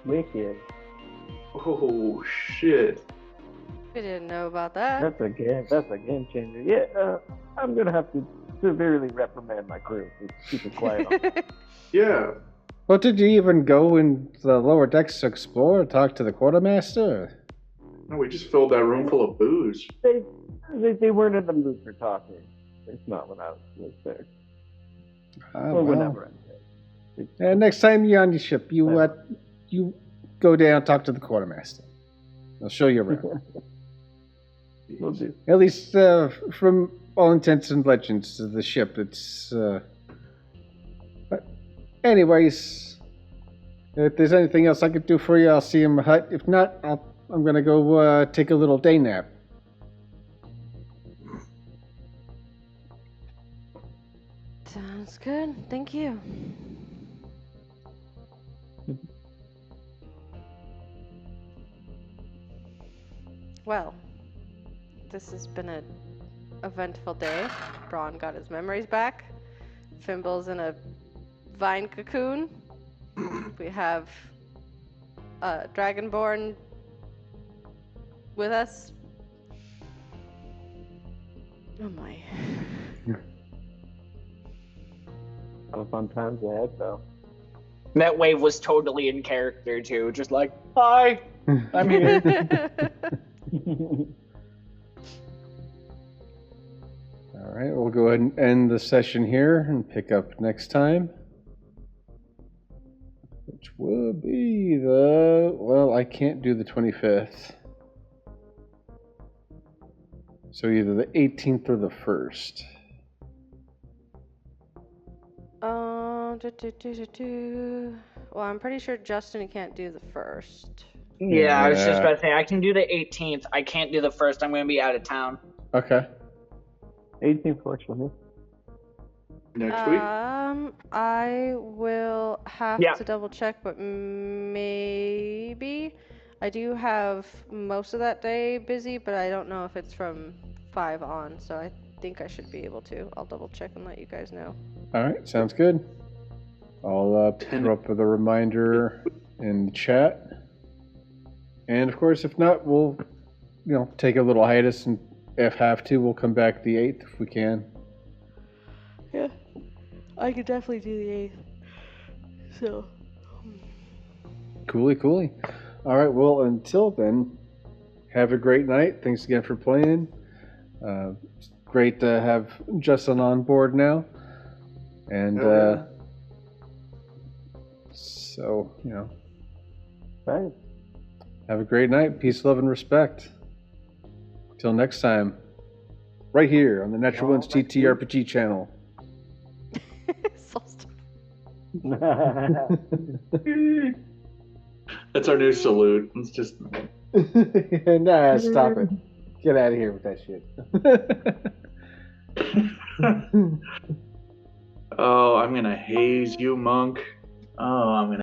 Wicked. Oh, shit. We didn't know about that. That's a game changer. Yeah, I'm gonna have to severely reprimand my crew for keeping quiet on that. Yeah. Well, did you even go in the lower decks to explore, talk to the quartermaster? No, we just filled that room full of booze. They weren't in the mood for talking. It's not when I was there. Or whenever I'm there. Next time you're on your ship, you go down, talk to the quartermaster. I'll show you around. Will do. At least from all intents and legends of the ship, it's. But anyways, if there's anything else I could do for you, I'll see you in the hut. If not, I'm gonna go take a little day nap. Sounds good. Thank you. Well, this has been an eventful day. Bronn got his memories back. Fimble's in a vine cocoon. We have Dragonborn with us. Oh my. A lot of fun times ahead, though. That wave was totally in character too, just like, hi, I'm here. All right, we'll go ahead and end the session here and pick up next time. Which will be I can't do the 25th. So either the 18th or the 1st. Well, I'm pretty sure Justin can't do the 1st. Yeah, I was just about to say, I can do the 18th. I can't do the 1st. I'm going to be out of town. Okay. 18th works for me. Next week? I will have to double check, but maybe. I do have most of that day busy, but I don't know if it's from 5 on, so I think I should be able to. I'll double check and let you guys know. All right, sounds good. I'll throw up with a reminder in the chat. And of course, if not, we'll, take a little hiatus, and if have to, we'll come back the 8th if we can. Yeah, I could definitely do the 8th. So. Coolie. All right, well, until then, have a great night. Thanks again for playing. It's great to have Justin on board now. And so, Right. have a great night. Peace, love, and respect. Till next time, right here on the Natural 1's TTRPG channel. That's our new salute. It's just. Nah, stop it. Get out of here with that shit. Oh, I'm gonna haze you, monk. Oh, I'm gonna.